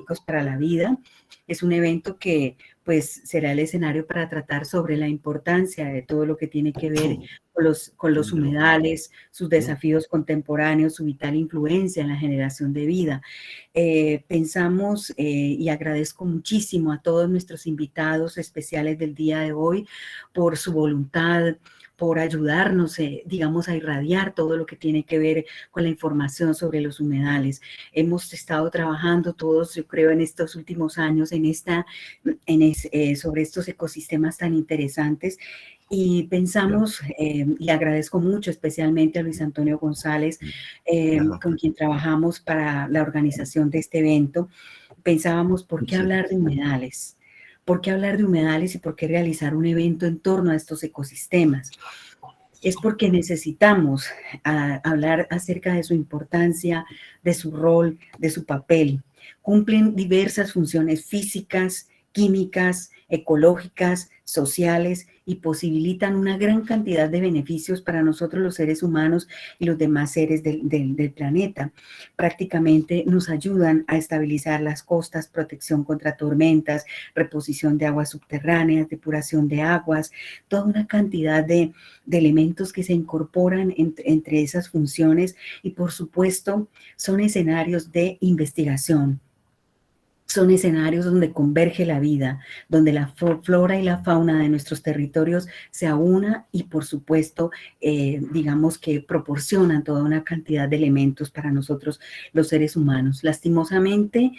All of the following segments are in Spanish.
Estratégicos para la Vida. Es un evento que pues será el escenario para tratar sobre la importancia de todo lo que tiene que ver con los humedales, sus desafíos contemporáneos, su vital influencia en la generación de vida. Pensamos y agradezco muchísimo a todos nuestros invitados especiales del día de hoy por su voluntad, por ayudarnos, digamos, a irradiar todo lo que tiene que ver con la información sobre los humedales. Hemos estado trabajando todos, yo creo, en estos últimos años sobre estos ecosistemas tan interesantes. Y pensamos, y agradezco mucho especialmente a Luis Antonio González, con quien trabajamos para la organización de este evento. Pensábamos, ¿por qué hablar de humedales? ¿Por qué hablar de humedales y por qué realizar un evento en torno a estos ecosistemas? Es porque necesitamos hablar acerca de su importancia, de su rol, de su papel. Cumplen diversas funciones físicas, químicas, ecológicas, sociales y posibilitan una gran cantidad de beneficios para nosotros los seres humanos y los demás seres del planeta. Prácticamente nos ayudan a estabilizar las costas, protección contra tormentas, reposición de aguas subterráneas, depuración de aguas, toda una cantidad de elementos que se incorporan entre esas funciones y por supuesto son escenarios de investigación. Son escenarios donde converge la vida, donde la flora y la fauna de nuestros territorios se aúna y, por supuesto, digamos que proporcionan toda una cantidad de elementos para nosotros los seres humanos. Lastimosamente,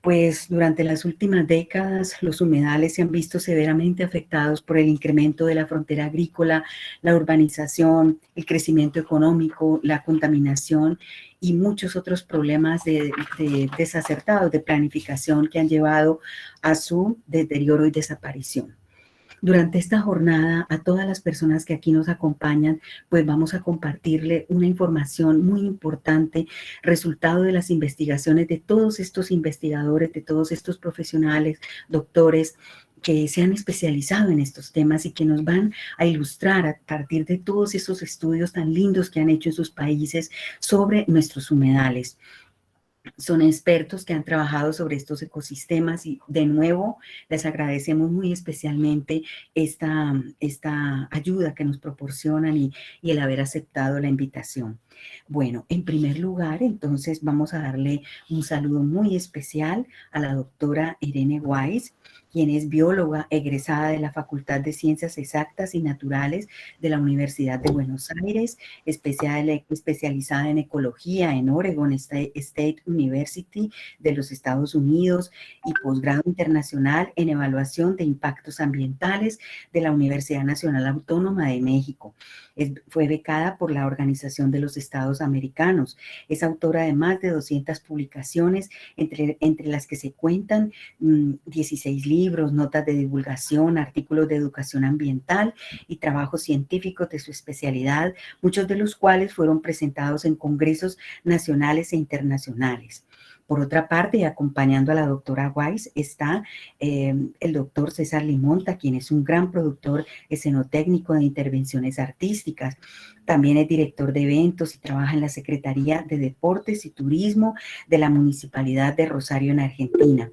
pues durante las últimas décadas los humedales se han visto severamente afectados por el incremento de la frontera agrícola, la urbanización, el crecimiento económico, la contaminación y muchos otros problemas desacertados de planificación que han llevado a su deterioro y desaparición. Durante esta jornada, a todas las personas que aquí nos acompañan, pues vamos a compartirle una información muy importante, resultado de las investigaciones de todos estos investigadores, de todos estos profesionales, doctores, que se han especializado en estos temas y que nos van a ilustrar a partir de todos esos estudios tan lindos que han hecho en sus países sobre nuestros humedales. Son expertos que han trabajado sobre estos ecosistemas y de nuevo les agradecemos muy especialmente esta ayuda que nos proporcionan y el haber aceptado la invitación. Bueno, en primer lugar, entonces vamos a darle un saludo muy especial a la doctora Irene Weiss, quien es bióloga egresada de la Facultad de Ciencias Exactas y Naturales de la Universidad de Buenos Aires, especializada en ecología en Oregon State University de los Estados Unidos y posgrado internacional en evaluación de impactos ambientales de la Universidad Nacional Autónoma de México. Fue becada por la Organización de los Estados Americanos. Es autora de más de 200 publicaciones, entre las que se cuentan 16 libros, notas de divulgación, artículos de educación ambiental y trabajos científicos de su especialidad, muchos de los cuales fueron presentados en congresos nacionales e internacionales. Por otra parte, acompañando a la doctora Weiss está el doctor César Limonta, quien es un gran productor escenotécnico de intervenciones artísticas. También es director de eventos y trabaja en la Secretaría de Deportes y Turismo de la Municipalidad de Rosario en Argentina.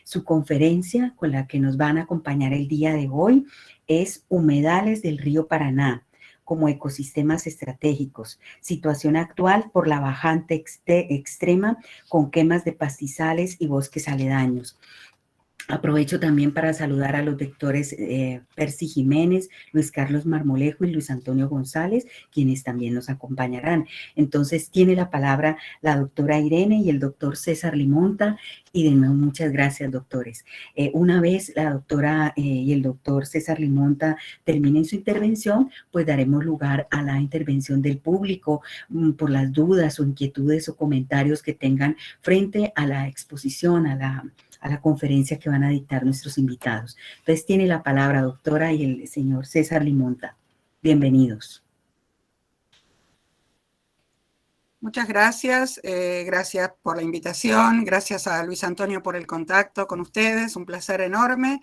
Su conferencia con la que nos van a acompañar el día de hoy es Humedales del Río Paraná como ecosistemas estratégicos, situación actual por la bajante extrema con quemas de pastizales y bosques aledaños. Aprovecho también para saludar a los doctores Percy Jiménez, Luis Carlos Marmolejo y Luis Antonio González, quienes también nos acompañarán. Entonces tiene la palabra la doctora Irene y el doctor César Limonta, y de nuevo muchas gracias, doctores. Una vez la doctora y el doctor César Limonta terminen su intervención, pues daremos lugar a la intervención del público por las dudas o inquietudes o comentarios que tengan frente a la exposición, a la conferencia que van a dictar nuestros invitados. Entonces tiene la palabra doctora y el señor César Limonta. Bienvenidos. Muchas gracias, gracias por la invitación, gracias a Luis Antonio por el contacto con ustedes, un placer enorme.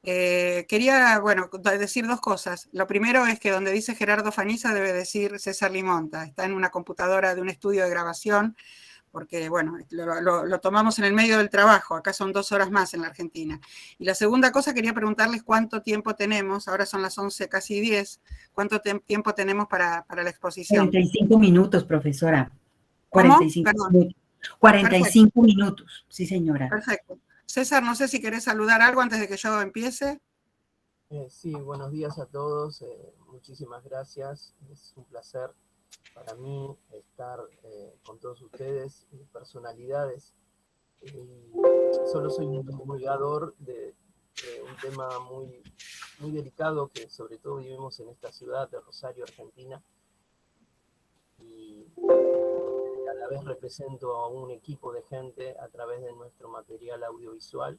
Quería, bueno, decir dos cosas. Lo primero es que donde dice Gerardo Faniza debe decir César Limonta, está en una computadora de un estudio de grabación, porque bueno, lo tomamos en el medio del trabajo, acá son 2 horas más en la Argentina. Y la segunda cosa, quería preguntarles cuánto tiempo tenemos, ahora son las 11, casi 10, cuánto tiempo tenemos para la exposición. 45 minutos, profesora. ¿Cómo? 45 Perdón. minutos. 45 Perfecto. minutos, sí señora. Perfecto. César, no sé si querés saludar algo antes de que yo empiece. Sí, buenos días a todos, muchísimas gracias, es un placer para mí estar con todos ustedes, personalidades. Solo soy un divulgador de un tema muy, muy delicado que sobre todo vivimos en esta ciudad de Rosario, Argentina, y a la vez represento a un equipo de gente a través de nuestro material audiovisual,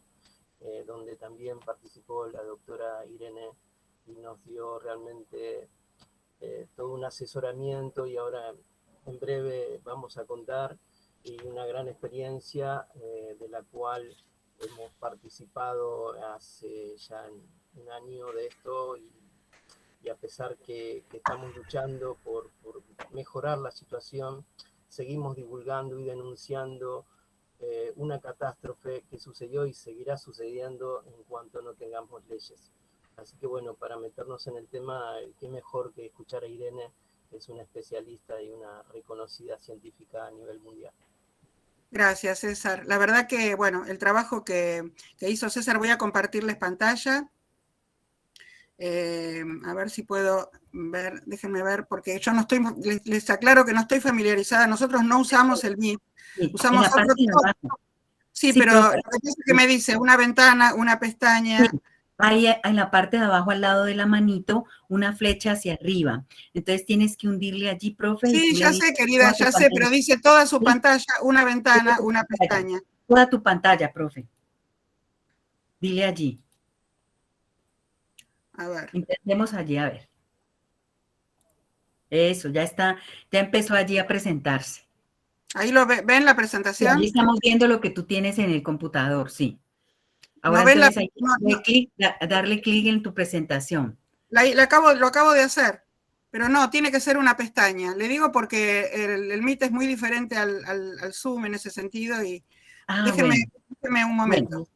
donde también participó la doctora Irene y nos dio realmente todo un asesoramiento, y ahora en breve vamos a contar y una gran experiencia de la cual hemos participado hace ya un año de esto, y a pesar que estamos luchando por mejorar la situación, seguimos divulgando y denunciando una catástrofe que sucedió y seguirá sucediendo en cuanto no tengamos leyes. Así que bueno, para meternos en el tema, qué mejor que escuchar a Irene, que es una especialista y una reconocida científica a nivel mundial. Gracias, César. La verdad que, bueno, el trabajo que hizo César, voy a compartirles pantalla. A ver si puedo ver, déjenme ver, porque yo no estoy, les aclaro que no estoy familiarizada, nosotros no usamos el Meet, usamos otro tipo. Sí, pero lo que me dice, una ventana, una pestaña. Sí. Hay en la parte de abajo, al lado de la manito, una flecha hacia arriba. Entonces tienes que hundirle allí, profe. Sí, ya sé, querida, ya sé, pero dice toda su pantalla, una ventana, una pestaña. Toda tu pantalla, profe. Dile allí. A ver. Intentemos allí, a ver. Eso, ya está, ya empezó allí a presentarse. ¿Ahí lo ven la presentación? Allí estamos viendo lo que tú tienes en el computador, sí. Ahora ¿No ven entonces hay que darle clic en tu presentación. Lo acabo de hacer, pero no, tiene que ser una pestaña. Le digo porque el Meet es muy diferente al Zoom en ese sentido y déjeme un momento. Bueno,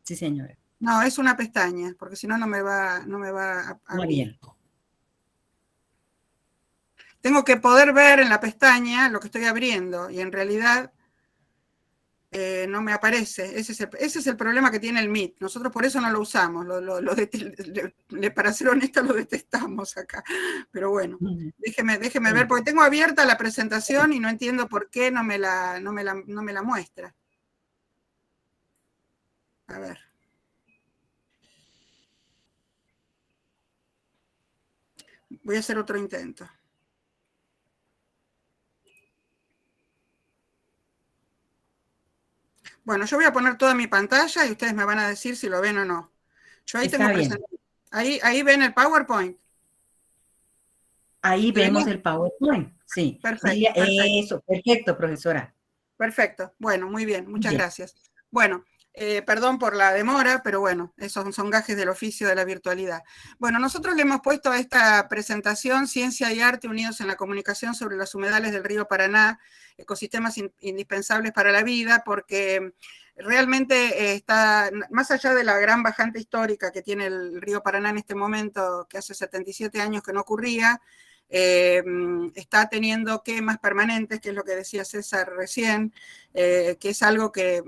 sí, señora. No, es una pestaña, porque si no, no me va a abrir. Bien. Tengo que poder ver en la pestaña lo que estoy abriendo y en realidad no me aparece. Ese es el problema que tiene el Meet. Nosotros por eso no lo usamos. Para ser honesta, lo detestamos acá. Pero bueno, déjeme ver, porque tengo abierta la presentación y no entiendo por qué no me la muestra. A ver. Voy a hacer otro intento. Bueno, yo voy a poner toda mi pantalla y ustedes me van a decir si lo ven o no. Yo ahí tengo presentación. Ahí ven el PowerPoint. Ahí vemos el PowerPoint, sí. Perfecto. Eso, perfecto, profesora. Perfecto. Bueno, muy bien, muchas gracias. Bueno, perdón por la demora, pero bueno, esos son gajes del oficio de la virtualidad. Bueno, nosotros le hemos puesto a esta presentación Ciencia y Arte unidos en la comunicación sobre los humedales del río Paraná, ecosistemas indispensables para la vida, porque realmente está, más allá de la gran bajante histórica que tiene el río Paraná en este momento, que hace 77 años que no ocurría, está teniendo quemas permanentes, que es lo que decía César recién, que es algo que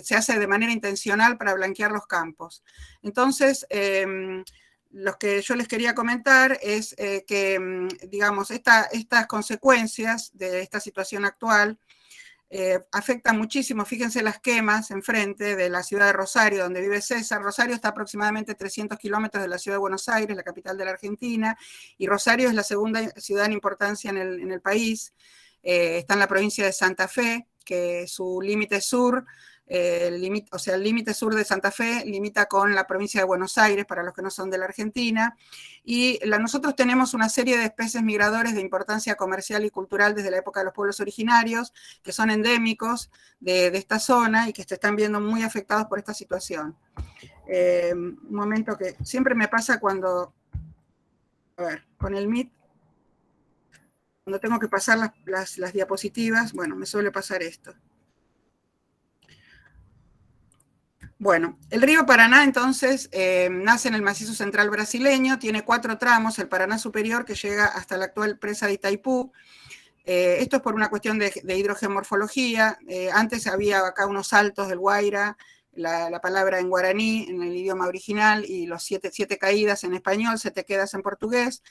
se hace de manera intencional para blanquear los campos. Entonces, lo que yo les quería comentar es que, digamos, estas consecuencias de esta situación actual afectan muchísimo. Fíjense las quemas enfrente de la ciudad de Rosario, donde vive César. Rosario está aproximadamente 300 kilómetros de la ciudad de Buenos Aires, la capital de la Argentina, y Rosario es la segunda ciudad en importancia en el país. Está en la provincia de Santa Fe, que su límite sur, el límite sur de Santa Fe limita con la provincia de Buenos Aires, para los que no son de la Argentina, y nosotros tenemos una serie de especies migradores de importancia comercial y cultural desde la época de los pueblos originarios, que son endémicos de esta zona y que se están viendo muy afectados por esta situación. Un momento que siempre me pasa cuando, a ver, con el Meet, Cuando tengo que pasar las diapositivas, bueno, me suele pasar esto. Bueno, el río Paraná entonces nace en el macizo central brasileño, tiene 4 tramos, el Paraná superior que llega hasta la actual presa de Itaipú. Esto es por una cuestión de hidrogeomorfología. Antes había acá unos saltos del Guaira, la palabra en guaraní, en el idioma original, y los siete caídas en español, 7 quedas en portugués.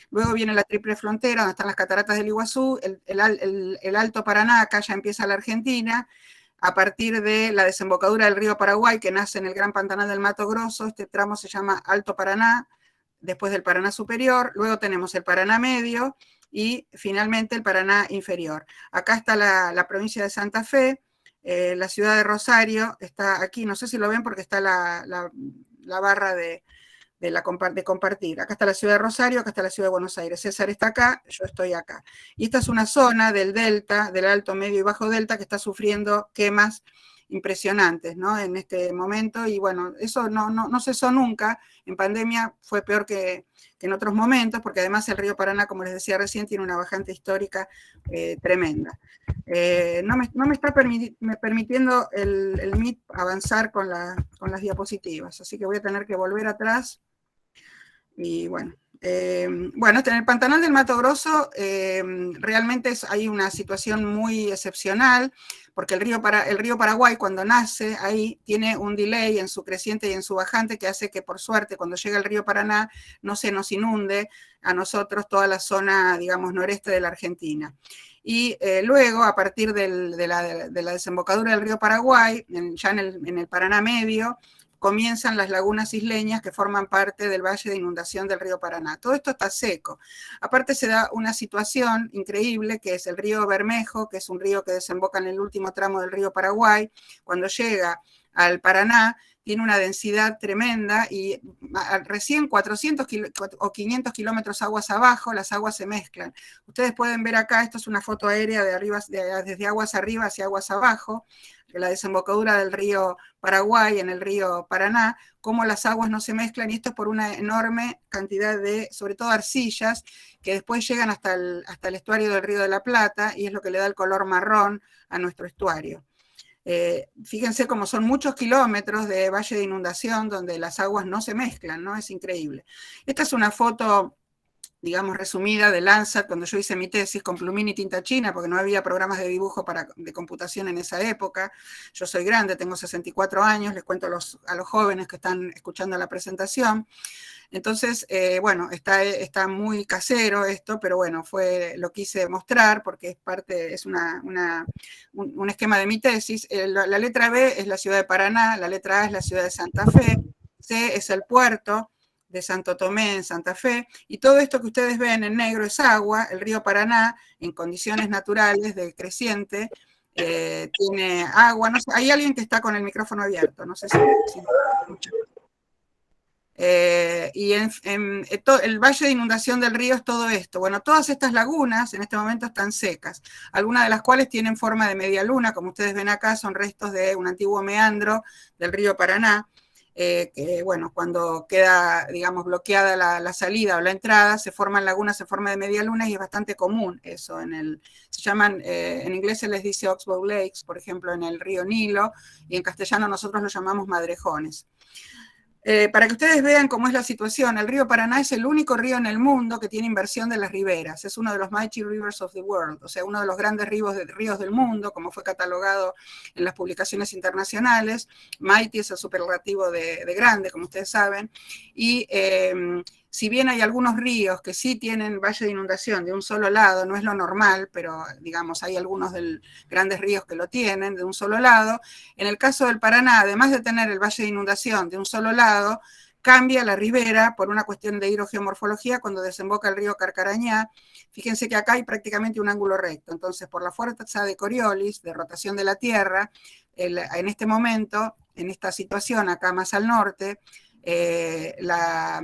Luego viene la triple frontera, donde están las cataratas del Iguazú, el Alto Paraná, acá ya empieza la Argentina, a partir de la desembocadura del río Paraguay, que nace en el Gran Pantanal del Mato Grosso. Este tramo se llama Alto Paraná, después del Paraná Superior. Luego tenemos el Paraná Medio y finalmente el Paraná Inferior. Acá está la provincia de Santa Fe, la ciudad de Rosario está aquí, no sé si lo ven porque está la barra de compartir. Acá está la ciudad de Rosario, acá está la ciudad de Buenos Aires. César está acá, yo estoy acá. Y esta es una zona del delta, del alto, medio y bajo delta, que está sufriendo quemas impresionantes, ¿no? En este momento, y bueno, eso no cesó nunca. En pandemia fue peor que en otros momentos, porque además el río Paraná, como les decía recién, tiene una bajante histórica tremenda. No me está permitiendo el Meet avanzar con las diapositivas, así que voy a tener que volver atrás. Y bueno, en el Pantanal del Mato Grosso realmente hay una situación muy excepcional, porque el río Paraguay, cuando nace ahí, tiene un delay en su creciente y en su bajante que hace que, por suerte, cuando llega el río Paraná, no se nos inunde a nosotros toda la zona, digamos, noreste de la Argentina. Y luego, a partir de la desembocadura del río Paraguay, ya en el Paraná Medio, comienzan las lagunas isleñas que forman parte del valle de inundación del río Paraná. Todo esto está seco. Aparte se da una situación increíble, que es el río Bermejo, que es un río que desemboca en el último tramo del río Paraguay. Cuando llega al Paraná, tiene una densidad tremenda y recién 400 o 500 kilómetros aguas abajo, las aguas se mezclan. Ustedes pueden ver acá, esto es una foto aérea desde aguas arriba hacia aguas abajo, la desembocadura del río Paraguay en el río Paraná, cómo las aguas no se mezclan, y esto es por una enorme cantidad de, sobre todo arcillas, que después llegan hasta el estuario del río de la Plata, y es lo que le da el color marrón a nuestro estuario. Fíjense cómo son muchos kilómetros de valle de inundación donde las aguas no se mezclan, ¿no? Es increíble. Esta es una foto, digamos, resumida de Landsat, cuando yo hice mi tesis con plumín y tinta china, porque no había programas de dibujo de computación en esa época. Yo soy grande, tengo 64 años, les cuento a los jóvenes que están escuchando la presentación. Entonces, bueno, está muy casero esto, pero bueno, lo quise mostrar porque es un esquema de mi tesis. La letra B es la ciudad de Paraná, la letra A es la ciudad de Santa Fe, C es el puerto de Santo Tomé en Santa Fe, y todo esto que ustedes ven en negro es agua. El río Paraná, en condiciones naturales de creciente, tiene agua. No sé, hay alguien que está con el micrófono abierto, no sé si escucha. Y el valle de inundación del río es todo esto. Bueno, todas estas lagunas en este momento están secas, algunas de las cuales tienen forma de media luna, como ustedes ven acá, son restos de un antiguo meandro del río Paraná, que bueno, cuando queda, digamos, bloqueada la salida o la entrada, se forman lagunas en forma de media luna, y es bastante común eso. Se llaman, en inglés se les dice Oxbow Lakes, por ejemplo, en el río Nilo, y en castellano nosotros lo llamamos madrejones. Para que ustedes vean cómo es la situación, el río Paraná es el único río en el mundo que tiene inversión de las riberas. Es uno de los Mighty Rivers of the World, o sea, uno de los grandes ríos del mundo, como fue catalogado en las publicaciones internacionales. Mighty es el superlativo de grande, como ustedes saben. Y si bien hay algunos ríos que sí tienen valle de inundación de un solo lado, no es lo normal, pero digamos, hay algunos grandes ríos que lo tienen de un solo lado. En el caso del Paraná, además de tener el valle de inundación de un solo lado, cambia la ribera por una cuestión de hidrogeomorfología cuando desemboca el río Carcarañá. Fíjense que acá hay prácticamente un ángulo recto. Entonces, por la fuerza de Coriolis, de rotación de la Tierra, en este momento, en esta situación acá más al norte, la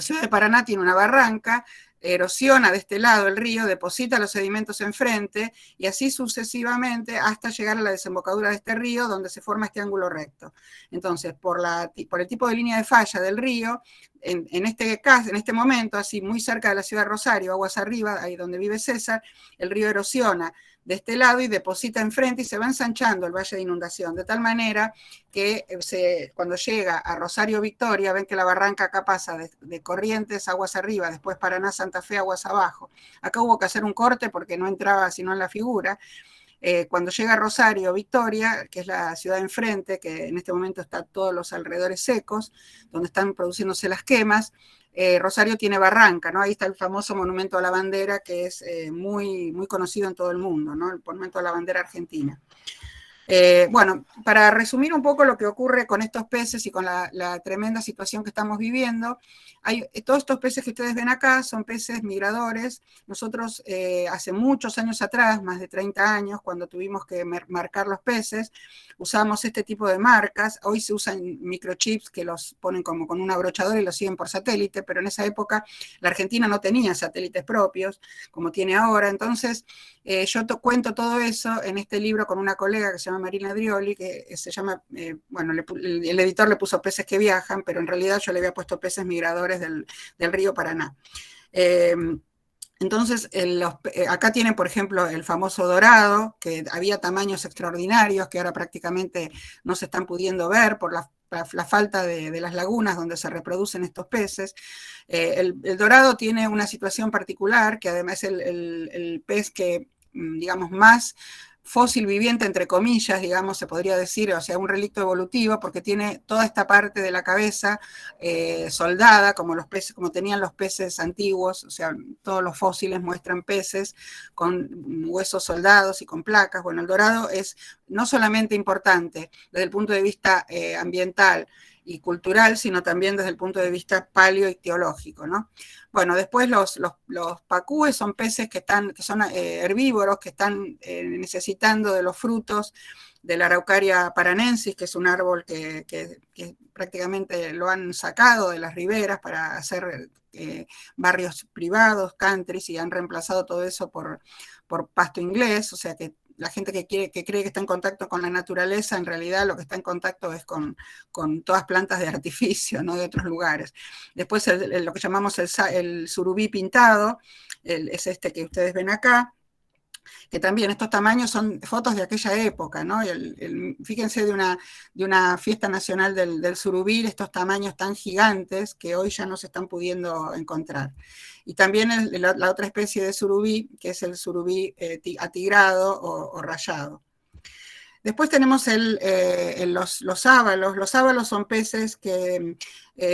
ciudad de Paraná tiene una barranca, erosiona de este lado el río, deposita los sedimentos enfrente y así sucesivamente hasta llegar a la desembocadura de este río donde se forma este ángulo recto. Entonces, por el tipo de línea de falla del río, en este momento, así muy cerca de la ciudad de Rosario, aguas arriba, ahí donde vive César, el río erosiona de este lado y deposita enfrente y se va ensanchando el valle de inundación, de tal manera que cuando llega a Rosario Victoria, ven que la barranca acá pasa de Corrientes, aguas arriba, después Paraná, Santa Fe, aguas abajo. Acá hubo que hacer un corte porque no entraba sino en la figura. Cuando llega a Rosario Victoria, que es la ciudad enfrente, que en este momento está todos los alrededores secos, donde están produciéndose las quemas, Rosario tiene barranca, ¿no? Ahí está el famoso monumento a la bandera, que es muy, muy conocido en todo el mundo, ¿no? El monumento a la bandera argentina. Bueno, para resumir un poco lo que ocurre con estos peces y con la tremenda situación que estamos viviendo, todos estos peces que ustedes ven acá son peces migradores. Nosotros hace muchos años atrás, más de 30 años, cuando tuvimos que marcar los peces, usamos este tipo de marcas. Hoy se usan microchips que los ponen como con un abrochador y los siguen por satélite, pero en esa época la Argentina no tenía satélites propios, como tiene ahora. Entonces, yo cuento todo eso en este libro con una colega que se llama Marina Drioli, que se llama, bueno, el editor le puso peces que viajan, pero en realidad yo le había puesto peces migradores del río Paraná. Entonces, acá tienen, por ejemplo, el famoso dorado, que había tamaños extraordinarios, que ahora prácticamente no se están pudiendo ver por la falta de las lagunas donde se reproducen estos peces. El dorado tiene una situación particular, que además es el pez que, digamos, más fósil viviente, entre comillas, digamos, se podría decir, o sea, un relicto evolutivo, porque tiene toda esta parte de la cabeza soldada, como tenían los peces antiguos, o sea, todos los fósiles muestran peces con huesos soldados y con placas. Bueno, el dorado es no solamente importante desde el punto de vista ambiental y cultural, sino también desde el punto de vista paleoictiológico, ¿no? Bueno, después los pacúes son peces que son herbívoros, que están necesitando de los frutos de la Araucaria paranensis, que es un árbol que prácticamente lo han sacado de las riberas para hacer barrios privados, countries, y han reemplazado todo eso por pasto inglés, o sea que la gente que cree que está en contacto con la naturaleza, en realidad lo que está en contacto es con todas plantas de artificio, ¿no? De otros lugares. Después lo que llamamos el surubí pintado, es este que ustedes ven acá, que también estos tamaños son fotos de aquella época, ¿no? Fíjense de una fiesta nacional del surubí, estos tamaños tan gigantes que hoy ya no se están pudiendo encontrar. Y también la otra especie de surubí, que es el surubí atigrado o rayado. Después tenemos los sábalos. Los sábalos son peces que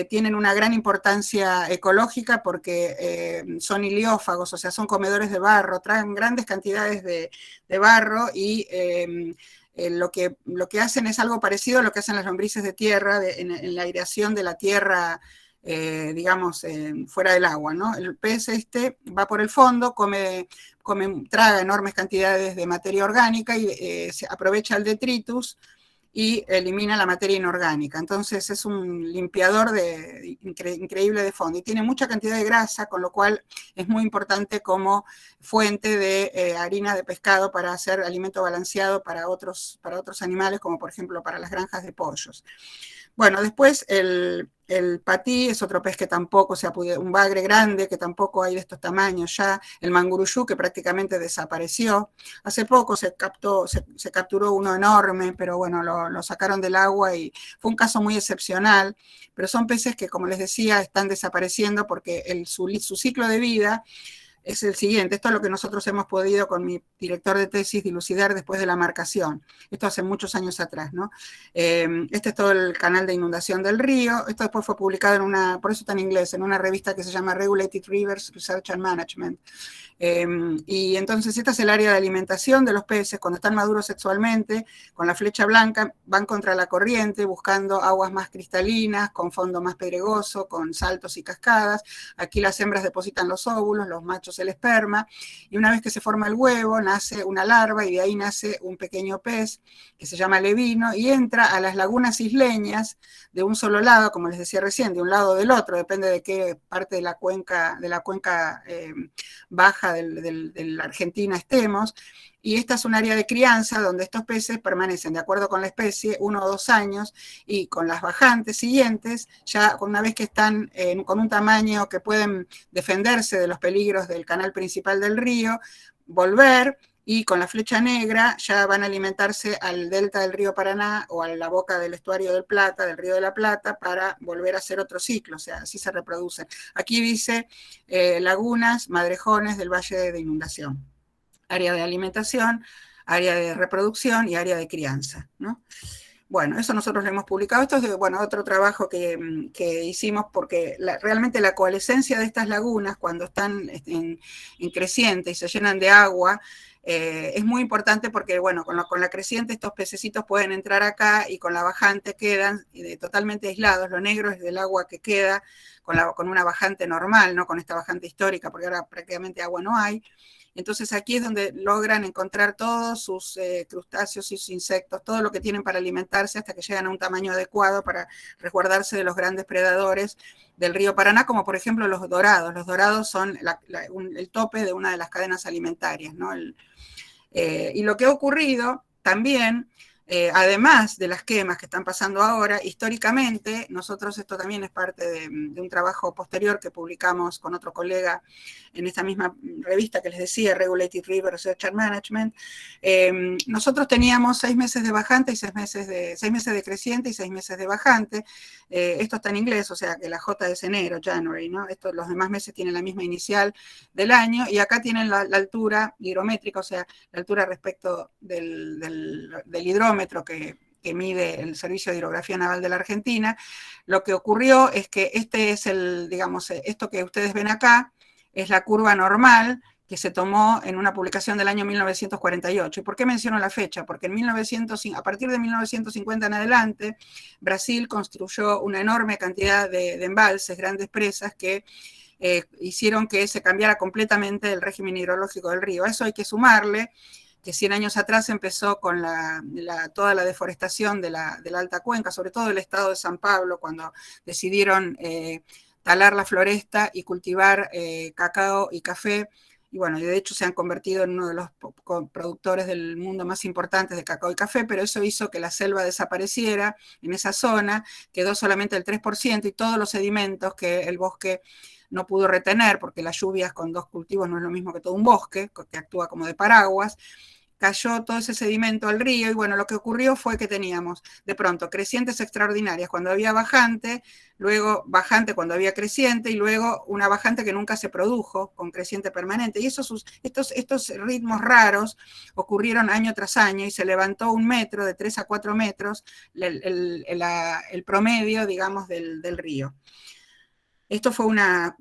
tienen una gran importancia ecológica porque son iliófagos, o sea, son comedores de barro, traen grandes cantidades de barro y lo que hacen es algo parecido a lo que hacen las lombrices de tierra en la aireación de la tierra, digamos, fuera del agua, ¿no? El pez va por el fondo, traga enormes cantidades de materia orgánica y se aprovecha el detritus y elimina la materia inorgánica. Entonces es un limpiador increíble de fondo y tiene mucha cantidad de grasa, con lo cual es muy importante como fuente de harina de pescado para hacer alimento balanceado para otros animales, como por ejemplo para las granjas de pollos. Bueno, después el patí es otro pez que tampoco se ha podido, un bagre grande que tampoco hay de estos tamaños ya, el manguruyú que prácticamente desapareció. Hace poco se capturó uno enorme, pero bueno, lo sacaron del agua y fue un caso muy excepcional, pero son peces que, como les decía, están desapareciendo porque su ciclo de vida es el siguiente. Esto es lo que nosotros hemos podido con mi director de tesis dilucidar después de la marcación. Esto hace muchos años atrás, ¿no? Este es todo el canal de inundación del río. Esto después fue publicado por eso está en inglés, en una revista que se llama Regulated Rivers Research and Management. Y entonces esta es el área de alimentación de los peces cuando están maduros sexualmente, con la flecha blanca van contra la corriente buscando aguas más cristalinas, con fondo más pedregoso, con saltos y cascadas. Aquí las hembras depositan los óvulos, los machos produce el esperma, y una vez que se forma el huevo, nace una larva y de ahí nace un pequeño pez que se llama levino y entra a las lagunas isleñas de un solo lado, como les decía recién, de un lado o del otro, depende de qué parte de la cuenca baja de la Argentina estemos, y esta es un área de crianza donde estos peces permanecen de acuerdo con la especie 1 o 2 años y con las bajantes siguientes, ya una vez que están con un tamaño que pueden defenderse de los peligros del canal principal del río, volver y con la flecha negra ya van a alimentarse al delta del río Paraná o a la boca del estuario del Plata, del río de la Plata, para volver a hacer otro ciclo, o sea, así se reproducen. Aquí dice lagunas, madrejones del valle de inundación. Área de alimentación, área de reproducción y área de crianza, ¿no? Bueno, eso nosotros lo hemos publicado. Esto es otro trabajo que hicimos porque realmente la coalescencia de estas lagunas, cuando están en creciente y se llenan de agua, es muy importante porque, bueno, con la creciente estos pececitos pueden entrar acá y con la bajante quedan totalmente aislados. Lo negro es del agua que queda con una bajante normal, no con esta bajante histórica, porque ahora prácticamente agua no hay. Entonces aquí es donde logran encontrar todos sus crustáceos y sus insectos, todo lo que tienen para alimentarse hasta que llegan a un tamaño adecuado para resguardarse de los grandes predadores del río Paraná, como por ejemplo los dorados. Los dorados son el tope de una de las cadenas alimentarias, ¿no? Y lo que ha ocurrido también, además de las quemas que están pasando ahora, históricamente, nosotros, esto también es parte de un trabajo posterior que publicamos con otro colega en esta misma revista que les decía, Regulated River Research and Management, nosotros teníamos 6 meses de bajante y 6 meses de creciente y 6 meses de bajante. Esto está en inglés, o sea que la J es enero, January, ¿no? Los demás meses tienen la misma inicial del año, y acá tienen la altura hidrométrica, o sea, la altura respecto del hidrómetro que mide el Servicio de Hidrografía Naval de la Argentina. Lo que ocurrió es que este es esto que ustedes ven acá, es la curva normal que se tomó en una publicación del año 1948. ¿Y por qué menciono la fecha? Porque a partir de 1950 en adelante, Brasil construyó una enorme cantidad de embalses, grandes presas, que hicieron que se cambiara completamente el régimen hidrológico del río. A eso hay que sumarle que 100 años atrás empezó con toda la deforestación de la alta cuenca, sobre todo del estado de San Pablo, cuando decidieron talar la floresta y cultivar cacao y café, y bueno, de hecho se han convertido en uno de los productores del mundo más importantes de cacao y café, pero eso hizo que la selva desapareciera en esa zona, quedó solamente el 3% y todos los sedimentos que el bosque no pudo retener, porque las lluvias con 2 cultivos no es lo mismo que todo un bosque, que actúa como de paraguas, cayó todo ese sedimento al río, y bueno, lo que ocurrió fue que teníamos de pronto crecientes extraordinarias cuando había bajante, luego bajante cuando había creciente, y luego una bajante que nunca se produjo con creciente permanente. Y estos ritmos raros ocurrieron año tras año, y se levantó 1 metro, de 3 a 4 metros, el promedio, digamos, del río. Esto fue una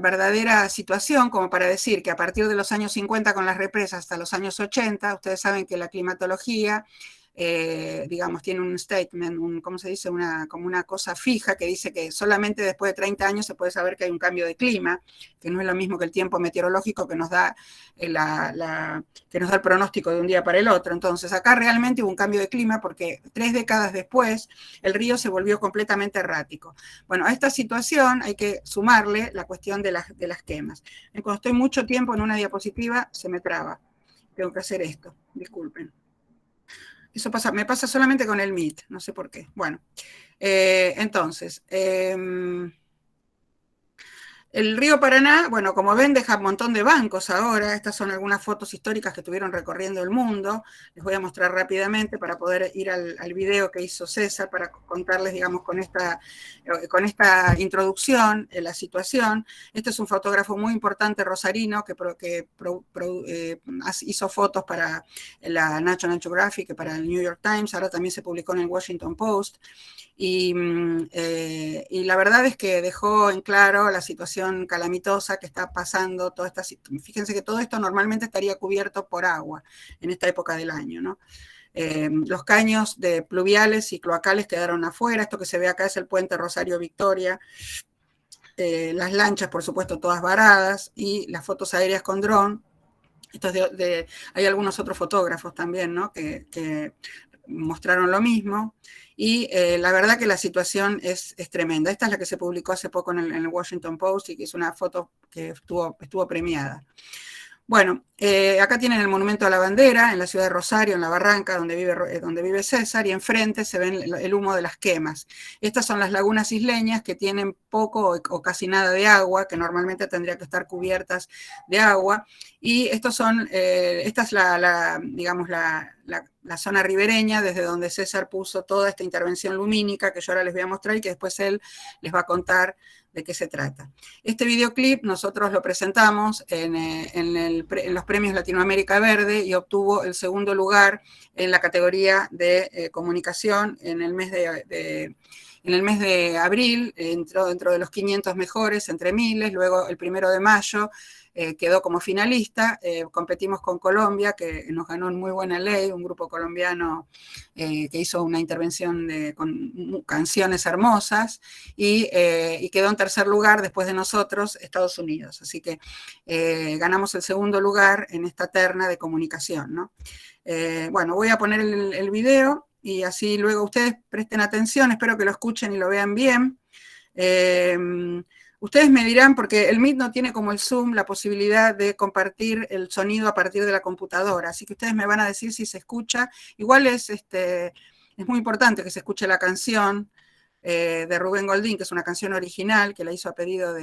verdadera situación, como para decir que a partir de los años 50 con las represas hasta los años 80, ustedes saben que la climatología, digamos, tiene un statement, ¿cómo se dice? Como una cosa fija que dice que solamente después de 30 años se puede saber que hay un cambio de clima, que no es lo mismo que el tiempo meteorológico que nos da el pronóstico de un día para el otro. Entonces acá realmente hubo un cambio de clima porque 3 décadas después el río se volvió completamente errático. Bueno, a esta situación hay que sumarle la cuestión de las quemas. Cuando estoy mucho tiempo en una diapositiva se me traba. Tengo que hacer esto, disculpen. Eso me pasa solamente con el Meet, no sé por qué. Bueno, entonces, el río Paraná, bueno, como ven, deja un montón de bancos ahora. Estas son algunas fotos históricas que estuvieron recorriendo el mundo. Les voy a mostrar rápidamente para poder ir al video que hizo César para contarles, digamos, con esta introducción la situación. Este es un fotógrafo muy importante rosarino que hizo fotos para la National Geographic, para el New York Times, ahora también se publicó en el Washington Post. Y la verdad es que dejó en claro la situación calamitosa que está pasando. Fíjense que todo esto normalmente estaría cubierto por agua en esta época del año, ¿no? Los caños pluviales y cloacales quedaron afuera. Esto que se ve acá es el puente Rosario Victoria, las lanchas, por supuesto, todas varadas, y las fotos aéreas con dron. Hay algunos otros fotógrafos también, ¿no? que mostraron lo mismo, y la verdad que la situación es tremenda. Esta es la que se publicó hace poco en el Washington Post y que es una foto que estuvo premiada. Bueno, acá tienen el Monumento a la Bandera, en la ciudad de Rosario, en La Barranca, donde vive César, y enfrente se ven el humo de las quemas. Estas son las lagunas isleñas que tienen poco o casi nada de agua, que normalmente tendría que estar cubiertas de agua, y esta es digamos, la zona ribereña desde donde César puso toda esta intervención lumínica que yo ahora les voy a mostrar y que después él les va a contar de qué se trata. Este videoclip nosotros lo presentamos en los premios Latinoamérica Verde y obtuvo el segundo lugar en la categoría de comunicación en el mes de abril. Entró dentro de los 500 mejores entre miles. Luego el 1 de mayo quedó como finalista. Competimos con Colombia, que nos ganó en muy buena ley, un grupo colombiano que hizo una intervención con canciones hermosas, y quedó en tercer lugar después de nosotros Estados Unidos. Así que ganamos el segundo lugar en esta terna de comunicación, ¿no? Bueno, voy a poner el video y así luego ustedes presten atención, espero que lo escuchen y lo vean bien. Ustedes me dirán, porque el Meet no tiene como el Zoom la posibilidad de compartir el sonido a partir de la computadora, así que ustedes me van a decir si se escucha. Igual es muy importante que se escuche la canción de Rubén Goldín, que es una canción original que la hizo a pedido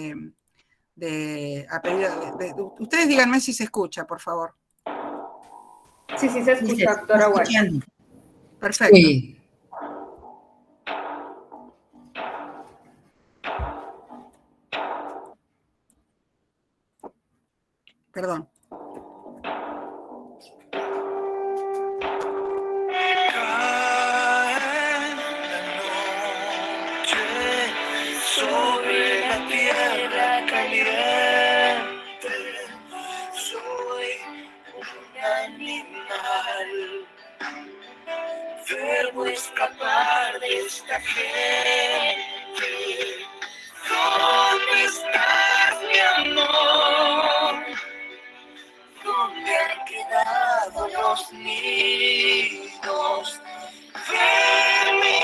ustedes díganme si se escucha, por favor. Sí, se escucha, doctora Walsh. Perfecto. Sí. Perdón. Sobre la tierra caliente, soy un animal. Debo escapar de esta gente. ¿Dónde estás, mi amor? ¿Dónde han quedado los nidos de mi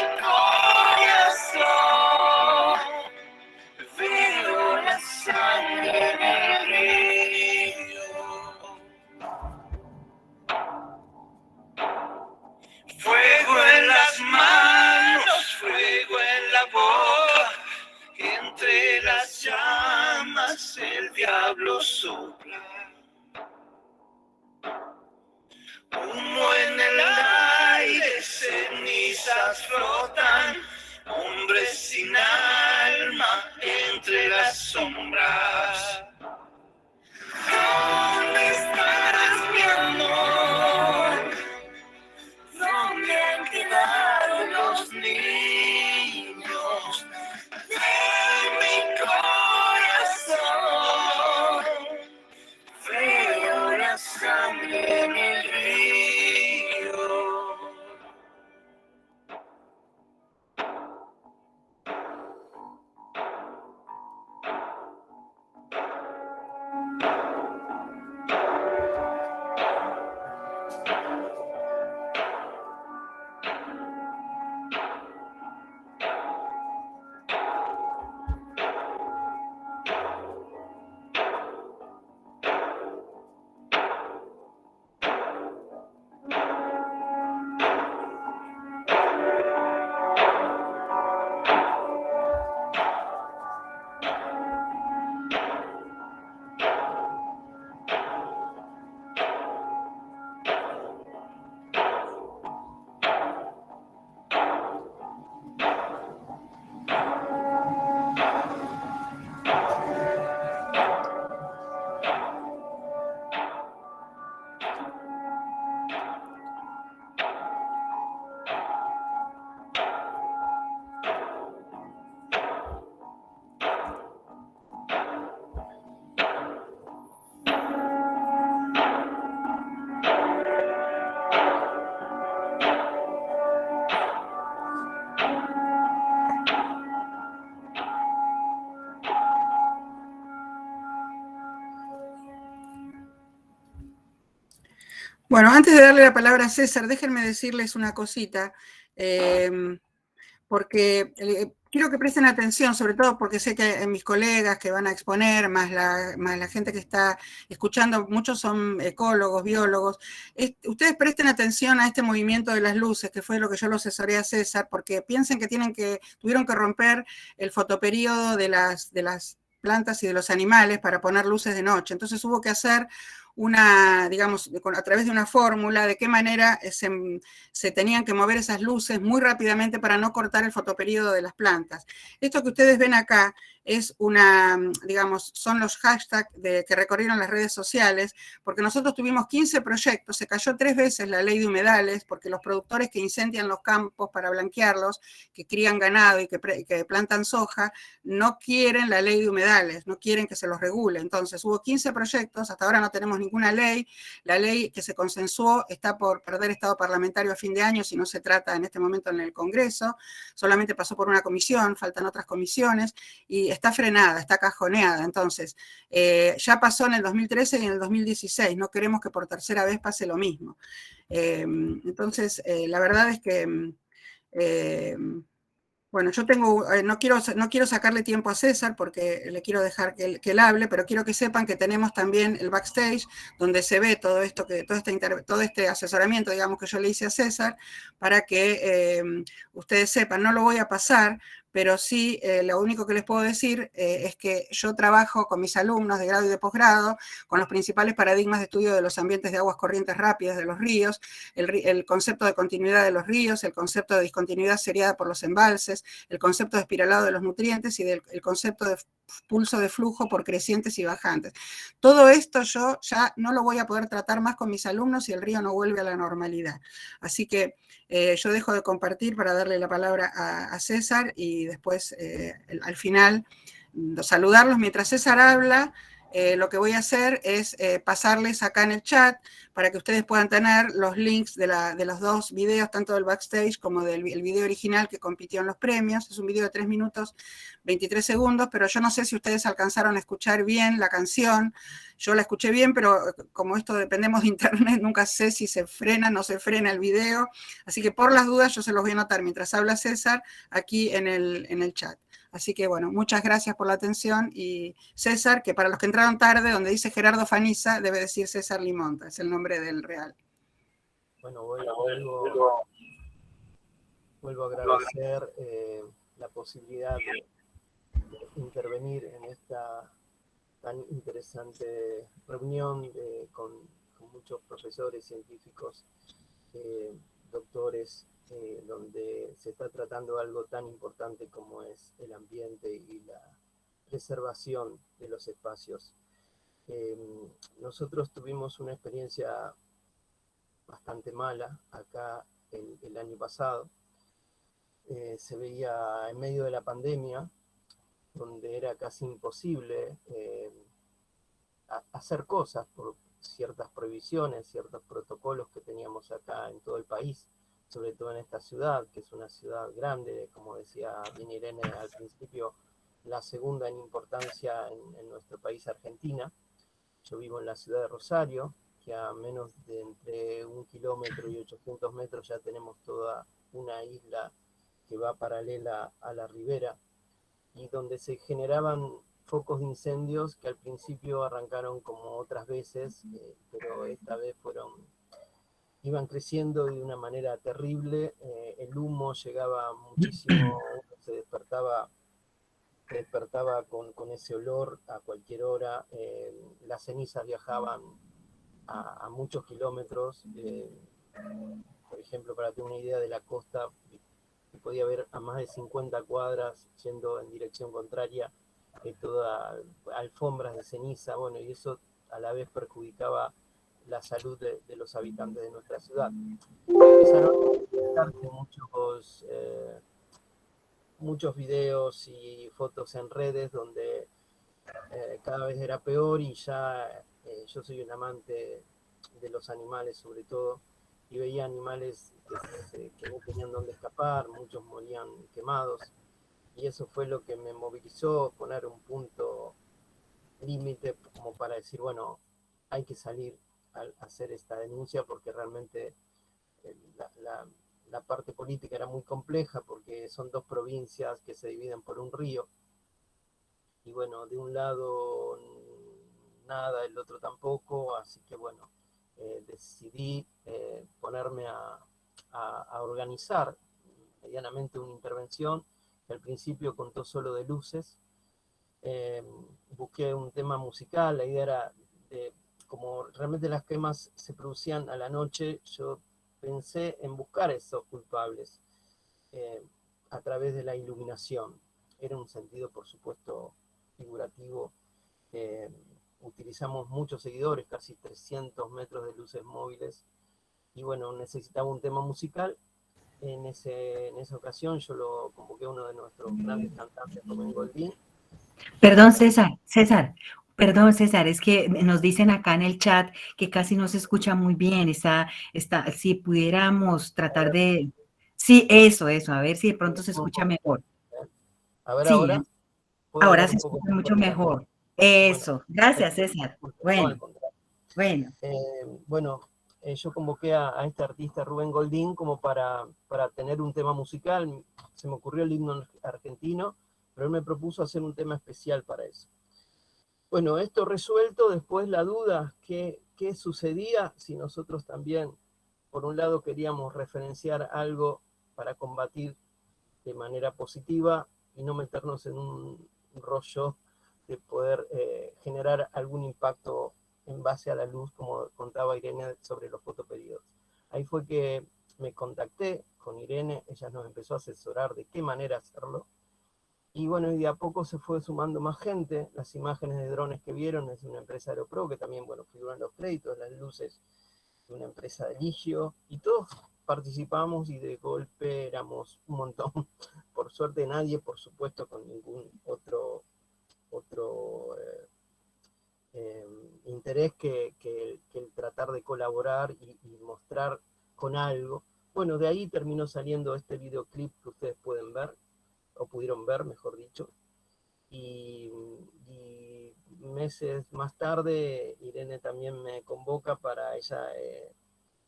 corazón? Veo la sangre en el río. Fuego en las manos, fuego en la boca. Entre las llamas el diablo sopla. Humo en el aire, cenizas flotan. Hombres sin alma entre las sombras. ¿Dónde estarás, mi amor? ¿Dónde han quedado los niños de mi corazón? Veo la sangre en el río. Bueno, antes de darle la palabra a César, déjenme decirles una cosita, porque quiero que presten atención, sobre todo porque sé que mis colegas que van a exponer, más la gente que está escuchando, muchos son ecólogos, biólogos. Ustedes presten atención a este movimiento de las luces, que fue lo que yo lo asesoré a César, porque piensen que tuvieron que romper el fotoperíodo de las plantas y de los animales para poner luces de noche. Entonces hubo que hacer digamos, a través de una fórmula, de qué manera se tenían que mover esas luces muy rápidamente para no cortar el fotoperíodo de las plantas. Esto que ustedes ven acá es digamos, son los hashtags que recorrieron las redes sociales, porque nosotros tuvimos 15 proyectos, se cayó 3 veces la ley de humedales, porque los productores que incendian los campos para blanquearlos, que crían ganado y que plantan soja, no quieren la ley de humedales, no quieren que se los regule. Entonces hubo 15 proyectos, hasta ahora no tenemos ninguna ley, la ley que se consensuó está por perder estado parlamentario a fin de año si no se trata en este momento en el Congreso, solamente pasó por una comisión, faltan otras comisiones, y está frenada, está cajoneada. Entonces, ya pasó en el 2013 y en el 2016, no queremos que por tercera vez pase lo mismo. Entonces, la verdad es que bueno, yo no quiero sacarle tiempo a César porque le quiero dejar que él hable, pero quiero que sepan que tenemos también el backstage donde se ve todo esto, todo este asesoramiento, digamos, que yo le hice a César, para que ustedes sepan. No lo voy a pasar, pero sí, lo único que les puedo decir es que yo trabajo con mis alumnos de grado y de posgrado, con los principales paradigmas de estudio de los ambientes de aguas corrientes rápidas de los ríos, el concepto de continuidad de los ríos, el concepto de discontinuidad seriada por los embalses, el concepto de espiralado de los nutrientes y el concepto de pulso de flujo por crecientes y bajantes. Todo esto yo ya no lo voy a poder tratar más con mis alumnos si el río no vuelve a la normalidad. Así que yo dejo de compartir para darle la palabra a César y después al final saludarlos. Mientras César habla, lo que voy a hacer es pasarles acá en el chat para que ustedes puedan tener los links de los dos videos, tanto del backstage como del video original que compitió en los premios. Es un video de 3 minutos 23 segundos, pero yo no sé si ustedes alcanzaron a escuchar bien la canción. Yo la escuché bien, pero como esto dependemos de internet, nunca sé si se frena o no se frena el video. Así que por las dudas yo se los voy a anotar mientras habla César aquí en el chat. Así que bueno, muchas gracias por la atención, y César, que para los que entraron tarde, donde dice Gerardo Faniza, debe decir César Limonta, es el nombre del real. Bueno, vuelvo a agradecer la posibilidad de intervenir en esta tan interesante reunión con muchos profesores, científicos, doctores, donde se está tratando algo tan importante como es el ambiente y la preservación de los espacios. Nosotros tuvimos una experiencia bastante mala acá el año pasado. Se veía en medio de la pandemia, donde era casi imposible hacer cosas por ciertas prohibiciones, ciertos protocolos que teníamos acá en todo el país, sobre todo en esta ciudad, que es una ciudad grande, como decía bien Irene al principio, la segunda en importancia en nuestro país, Argentina. Yo vivo en la ciudad de Rosario, que a menos de entre 1 kilómetro y 800 metros ya tenemos toda una isla que va paralela a la ribera, y donde se generaban focos de incendios que al principio arrancaron como otras veces, pero esta vez iban creciendo de una manera terrible. El humo llegaba muchísimo, se despertaba con ese olor a cualquier hora. Las cenizas viajaban a muchos kilómetros. Por ejemplo, para tener una idea de la costa, podía ver a más de 50 cuadras yendo en dirección contraria, toda alfombras de ceniza, bueno, y eso a la vez perjudicaba la salud de los habitantes de nuestra ciudad. Empezaron a muchos videos y fotos en redes donde cada vez era peor, y ya yo soy un amante de los animales sobre todo, y veía animales que no tenían dónde escapar, muchos morían quemados, y eso fue lo que me movilizó, poner un punto límite como para decir, bueno, hay que salir, al hacer esta denuncia, porque realmente la parte política era muy compleja, porque son dos provincias que se dividen por un río. Y bueno, de un lado nada, el otro tampoco, así que bueno, decidí ponerme a organizar medianamente una intervención, que al principio contó solo de luces. Busqué un tema musical, la idea era, como realmente las quemas se producían a la noche, yo pensé en buscar esos culpables a través de la iluminación. Era un sentido, por supuesto, figurativo. Utilizamos muchos seguidores, casi 300 metros de luces móviles, y bueno, necesitaba un tema musical. En esa ocasión yo lo convoqué a uno de nuestros grandes cantantes, Rubén Goldín. Perdón, perdón, César, es que nos dicen acá en el chat que casi no se escucha muy bien. Si pudiéramos tratar de... Sí, eso, a ver si de pronto se escucha mejor. A ver, Sí, ahora puedo ahora hablar se un poco escucha mucho fuerte. mejor. Bueno, Eso, gracias, César. no, al Bueno, contrario. bueno. Yo convoqué a este artista Rubén Goldín como para tener un tema musical. Se me ocurrió el himno argentino, pero él me propuso hacer un tema especial para eso. Bueno, esto resuelto, después la duda, ¿qué sucedía si nosotros también, por un lado, queríamos referenciar algo para combatir de manera positiva y no meternos en un rollo de poder generar algún impacto en base a la luz, como contaba Irene sobre los fotoperiodos? Ahí fue que me contacté con Irene, ella nos empezó a asesorar de qué manera hacerlo, y bueno, y de a poco se fue sumando más gente. Las imágenes de drones que vieron es de una empresa Aeropro, que también, bueno, figuran los créditos, las luces de una empresa de Ligio, y todos participamos y de golpe éramos un montón. Por suerte nadie, por supuesto, con ningún otro interés que el tratar de colaborar y mostrar con algo. Bueno, de ahí terminó saliendo este videoclip que ustedes pueden ver, o pudieron ver, mejor dicho. Y meses más tarde, Irene también me convoca para ella,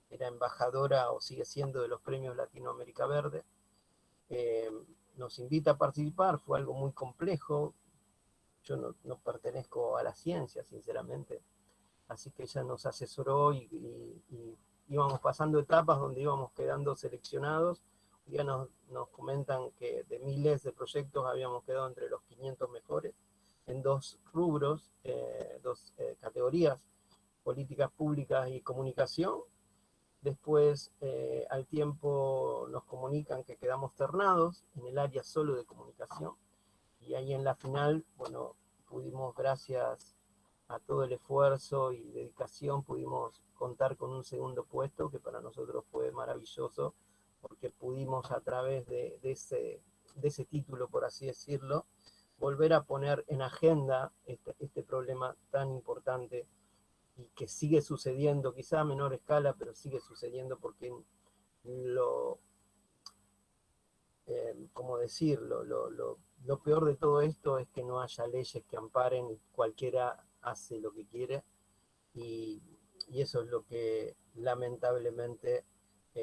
era embajadora o sigue siendo de los premios Latinoamérica Verde. Nos invita a participar, fue algo muy complejo. Yo no pertenezco a la ciencia, sinceramente. Así que ella nos asesoró y íbamos pasando etapas donde íbamos quedando seleccionados. Ya nos comentan que de miles de proyectos habíamos quedado entre los 500 mejores en dos rubros, dos categorías: políticas públicas y comunicación. Después, al tiempo, nos comunican que quedamos ternados en el área solo de comunicación. Y ahí en la final, bueno, pudimos, gracias a todo el esfuerzo y dedicación, pudimos contar con un segundo puesto, que para nosotros fue maravilloso, porque pudimos, a través de ese título, por así decirlo, volver a poner en agenda este problema tan importante y que sigue sucediendo, quizá a menor escala, pero sigue sucediendo, porque ¿cómo decirlo? Lo peor de todo esto es que no haya leyes que amparen y cualquiera hace lo que quiere, y eso es lo que lamentablemente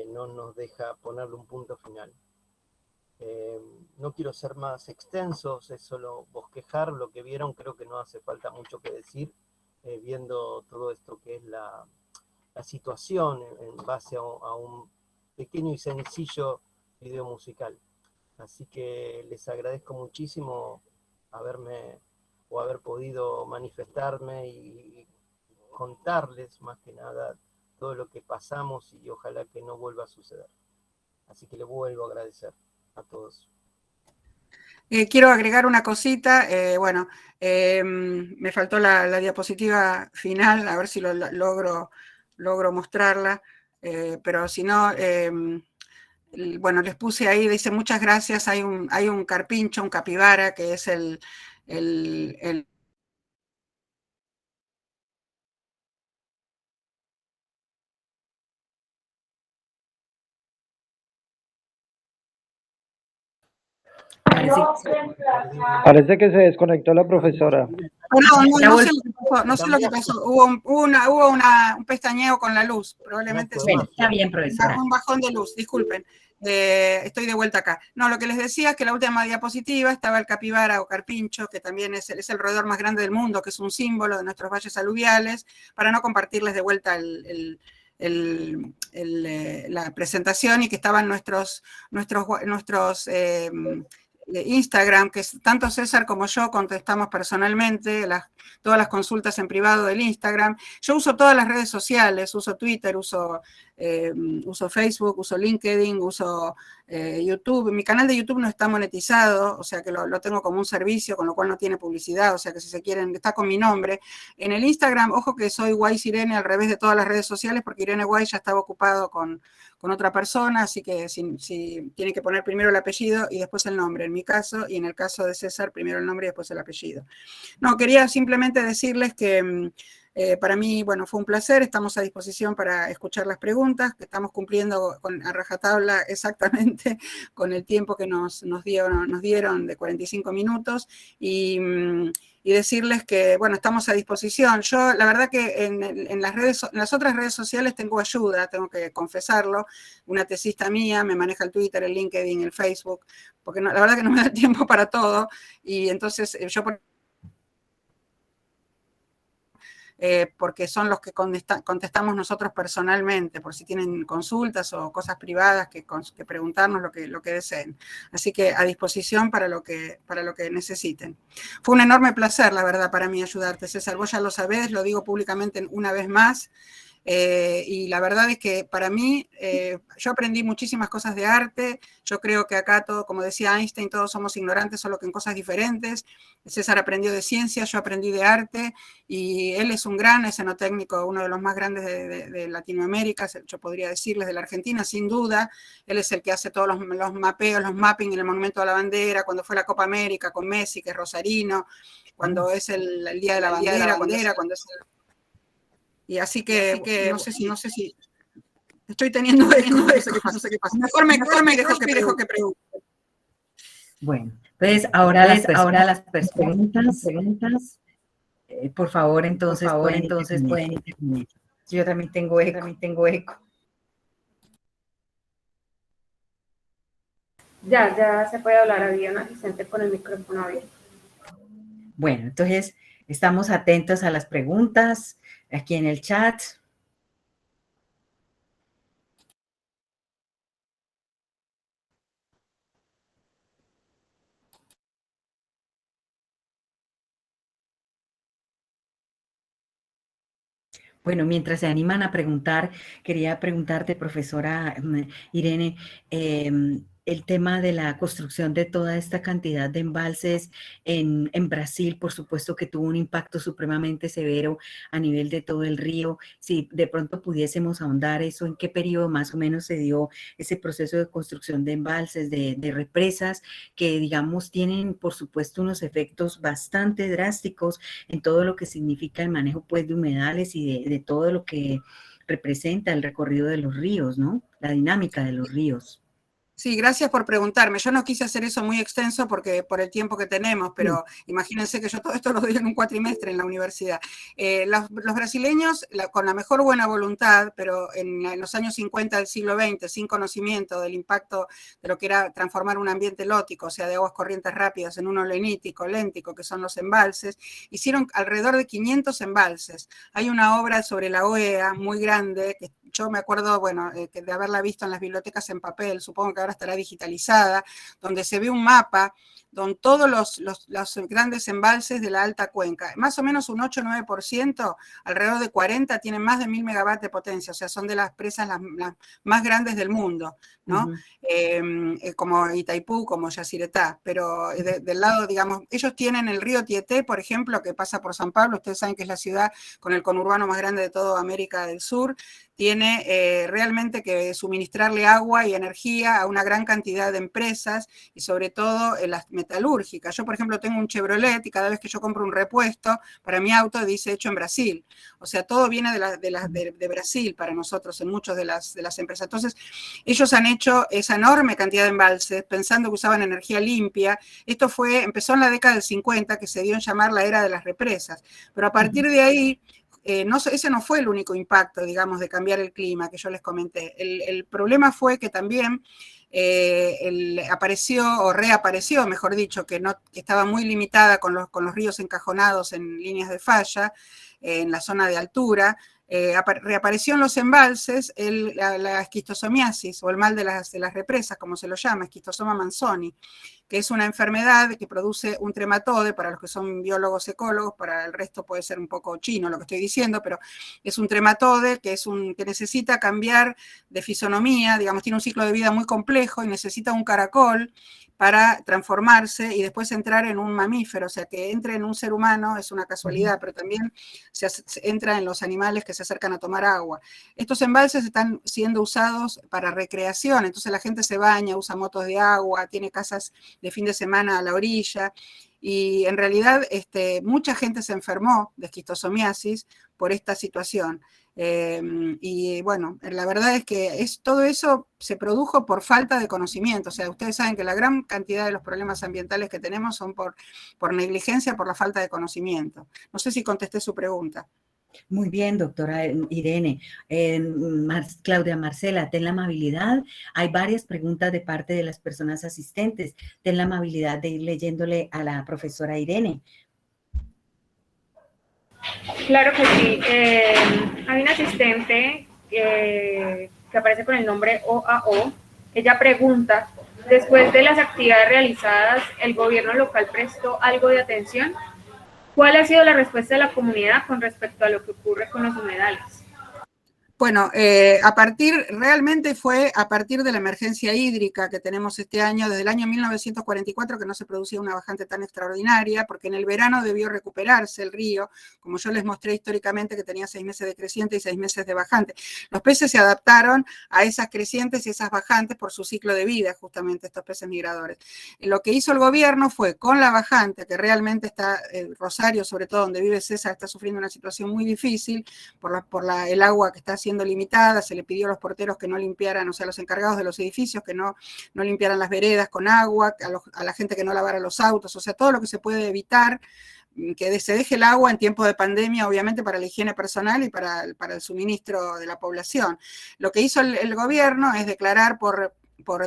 no nos deja ponerle un punto final. No quiero ser más extenso, es solo bosquejar lo que vieron. Creo que no hace falta mucho que decir, viendo todo esto que es la situación en base a un pequeño y sencillo video musical. Así que les agradezco muchísimo haber podido manifestarme y contarles más que nada todo lo que pasamos, y ojalá que no vuelva a suceder. Así que les vuelvo a agradecer a todos. Quiero agregar una cosita. Bueno, me faltó la diapositiva final, a ver si logro mostrarla, pero si no, bueno, les puse ahí, dice muchas gracias. Hay un carpincho, un capibara, que es el Parece que se desconectó la profesora. Perdón, Ya no volví. sé lo que pasó, no sé lo que pasó. Hubo un pestañeo con la luz, probablemente es Bueno, está bien, profesora. un bajón de luz, disculpen. Estoy de vuelta acá. No, lo que les decía es que la última diapositiva estaba el capibara o carpincho, que también es el roedor más grande del mundo, que es un símbolo de nuestros valles aluviales, para no compartirles de vuelta la presentación, y que estaban nuestros Instagram, que tanto César como yo contestamos personalmente todas las consultas en privado del Instagram. Yo uso todas las redes sociales, uso Twitter, uso Facebook, uso LinkedIn, uso YouTube. Mi canal de YouTube no está monetizado, o sea que lo tengo como un servicio, con lo cual no tiene publicidad, o sea que si se quieren, está con mi nombre. En el Instagram, ojo que soy Weiss Irene al revés de todas las redes sociales, porque Irene Weiss ya estaba ocupado con otra persona, así que si tiene que poner primero el apellido y después el nombre, en mi caso, y en el caso de César, primero el nombre y después el apellido. No, quería simplemente decirles que para mí, bueno, fue un placer, estamos a disposición para escuchar las preguntas, que estamos cumpliendo a rajatabla exactamente con el tiempo que nos dieron de 45 minutos, y decirles que, bueno, estamos a disposición. Yo, la verdad que en las otras redes sociales tengo ayuda, tengo que confesarlo. Una tesista mía me maneja el Twitter, el LinkedIn, el Facebook, porque la verdad que no me da tiempo para todo, y entonces yo porque son los que contestamos nosotros personalmente, por si tienen consultas o cosas privadas que preguntarnos lo que deseen. Así que a disposición para lo que necesiten. Fue un enorme placer, la verdad, para mí ayudarte, César. Vos ya lo sabés, lo digo públicamente una vez más. Y la verdad es que para mí, yo aprendí muchísimas cosas de arte. Yo creo que acá todo, como decía Einstein, todos somos ignorantes, solo que en cosas diferentes. César aprendió de ciencia, yo aprendí de arte, y él es un gran escenotécnico, uno de los más grandes de Latinoamérica, yo podría decirles de la Argentina, sin duda. Él es el que hace todos los mapeos, los mapping en el Monumento a la Bandera, cuando fue la Copa América con Messi, que es rosarino, cuando es el Día de la Bandera, cuando es el... Y así que no sé si estoy teniendo eco, no sé qué pasa. Mejor me dejo que pregunte. Bueno, entonces ahora las preguntas, por favor, entonces pueden intervenir. Yo también tengo eco. Ya se puede hablar, había un asistente con el micrófono abierto. Bueno, entonces estamos atentos a las preguntas aquí en el chat. Bueno, mientras se animan a preguntar, quería preguntarte, profesora Irene, el tema de la construcción de toda esta cantidad de embalses en Brasil, por supuesto que tuvo un impacto supremamente severo a nivel de todo el río. Si de pronto pudiésemos ahondar eso, ¿en qué periodo más o menos se dio ese proceso de construcción de embalses, de represas, que digamos tienen por supuesto unos efectos bastante drásticos en todo lo que significa el manejo pues de humedales y de todo lo que representa el recorrido de los ríos, ¿no? La dinámica de los ríos. Sí, gracias por preguntarme. Yo no quise hacer eso muy extenso porque por el tiempo que tenemos, pero imagínense que yo todo esto lo doy en un cuatrimestre en la universidad. Los brasileños, con la mejor buena voluntad, pero en los años 50 del siglo XX, sin conocimiento del impacto de lo que era transformar un ambiente lótico, o sea, de aguas corrientes rápidas, en uno léntico, que son los embalses, hicieron alrededor de 500 embalses. Hay una obra sobre la OEA muy grande, que yo me acuerdo, bueno, de haberla visto en las bibliotecas en papel, supongo que ahora estará digitalizada, donde se ve un mapa con todos los grandes embalses de la alta cuenca. Más o menos un 8 o 9%, alrededor de 40, tienen más de 1000 megavatios de potencia, o sea, son de las presas las más grandes del mundo, ¿no? Como Itaipú, como Yacyretá, pero del lado, digamos, ellos tienen el río Tieté, por ejemplo, que pasa por San Pablo, ustedes saben que es la ciudad con el conurbano más grande de toda América del Sur, tiene tiene realmente que suministrarle agua y energía a una gran cantidad de empresas y sobre todo en las metalúrgicas. Yo, por ejemplo, tengo un Chevrolet y cada vez que yo compro un repuesto para mi auto dice hecho en Brasil. O sea, todo viene de Brasil para nosotros en muchas de las empresas. Entonces, ellos han hecho esa enorme cantidad de embalses pensando que usaban energía limpia. Esto empezó en la década del 50, que se dio en llamar la era de las represas. Pero a partir de ahí, ese no fue el único impacto, digamos, de cambiar el clima que yo les comenté. El problema fue que también apareció, o reapareció, mejor dicho, que estaba muy limitada con los ríos encajonados en líneas de falla, en la zona de altura. Reapareció en los embalses la esquistosomiasis, o el mal de las represas, como se lo llama, esquistosoma manzoni, que es una enfermedad que produce un trematode, para los que son biólogos ecólogos, para el resto puede ser un poco chino lo que estoy diciendo, pero es un trematode que necesita cambiar de fisonomía, digamos, tiene un ciclo de vida muy complejo y necesita un caracol para transformarse y después entrar en un mamífero, o sea, que entre en un ser humano es una casualidad, pero también se entra en los animales que se acercan a tomar agua. Estos embalses están siendo usados para recreación, entonces la gente se baña, usa motos de agua, tiene casas de fin de semana a la orilla, y en realidad mucha gente se enfermó de esquistosomiasis por esta situación. Y bueno, la verdad es que todo eso se produjo por falta de conocimiento. O sea, ustedes saben que la gran cantidad de los problemas ambientales que tenemos son por negligencia, por la falta de conocimiento. No sé si contesté su pregunta. Muy bien, doctora Irene. Claudia Marcela, ten la amabilidad. Hay varias preguntas de parte de las personas asistentes. Ten la amabilidad de ir leyéndole a la profesora Irene. Claro que sí. Hay una asistente que aparece con el nombre OAO. Ella pregunta, después de las actividades realizadas, ¿el gobierno local prestó algo de atención? ¿Cuál ha sido la respuesta de la comunidad con respecto a lo que ocurre con los humedales? Bueno, realmente fue a partir de la emergencia hídrica que tenemos este año, desde el año 1944, que no se producía una bajante tan extraordinaria, porque en el verano debió recuperarse el río, como yo les mostré históricamente que tenía 6 meses de creciente y 6 meses de bajante. Los peces se adaptaron a esas crecientes y esas bajantes por su ciclo de vida, justamente estos peces migradores. Lo que hizo el gobierno fue, con la bajante, que realmente está, Rosario, sobre todo donde vive César, está sufriendo una situación muy difícil por el agua que está haciendo limitada, se le pidió a los porteros que no limpiaran, o sea, a los encargados de los edificios que no limpiaran las veredas con agua, a la gente que no lavara los autos, o sea, todo lo que se puede evitar, que se deje el agua en tiempo de pandemia, obviamente para la higiene personal y para el suministro de la población. Lo que hizo el gobierno es declarar por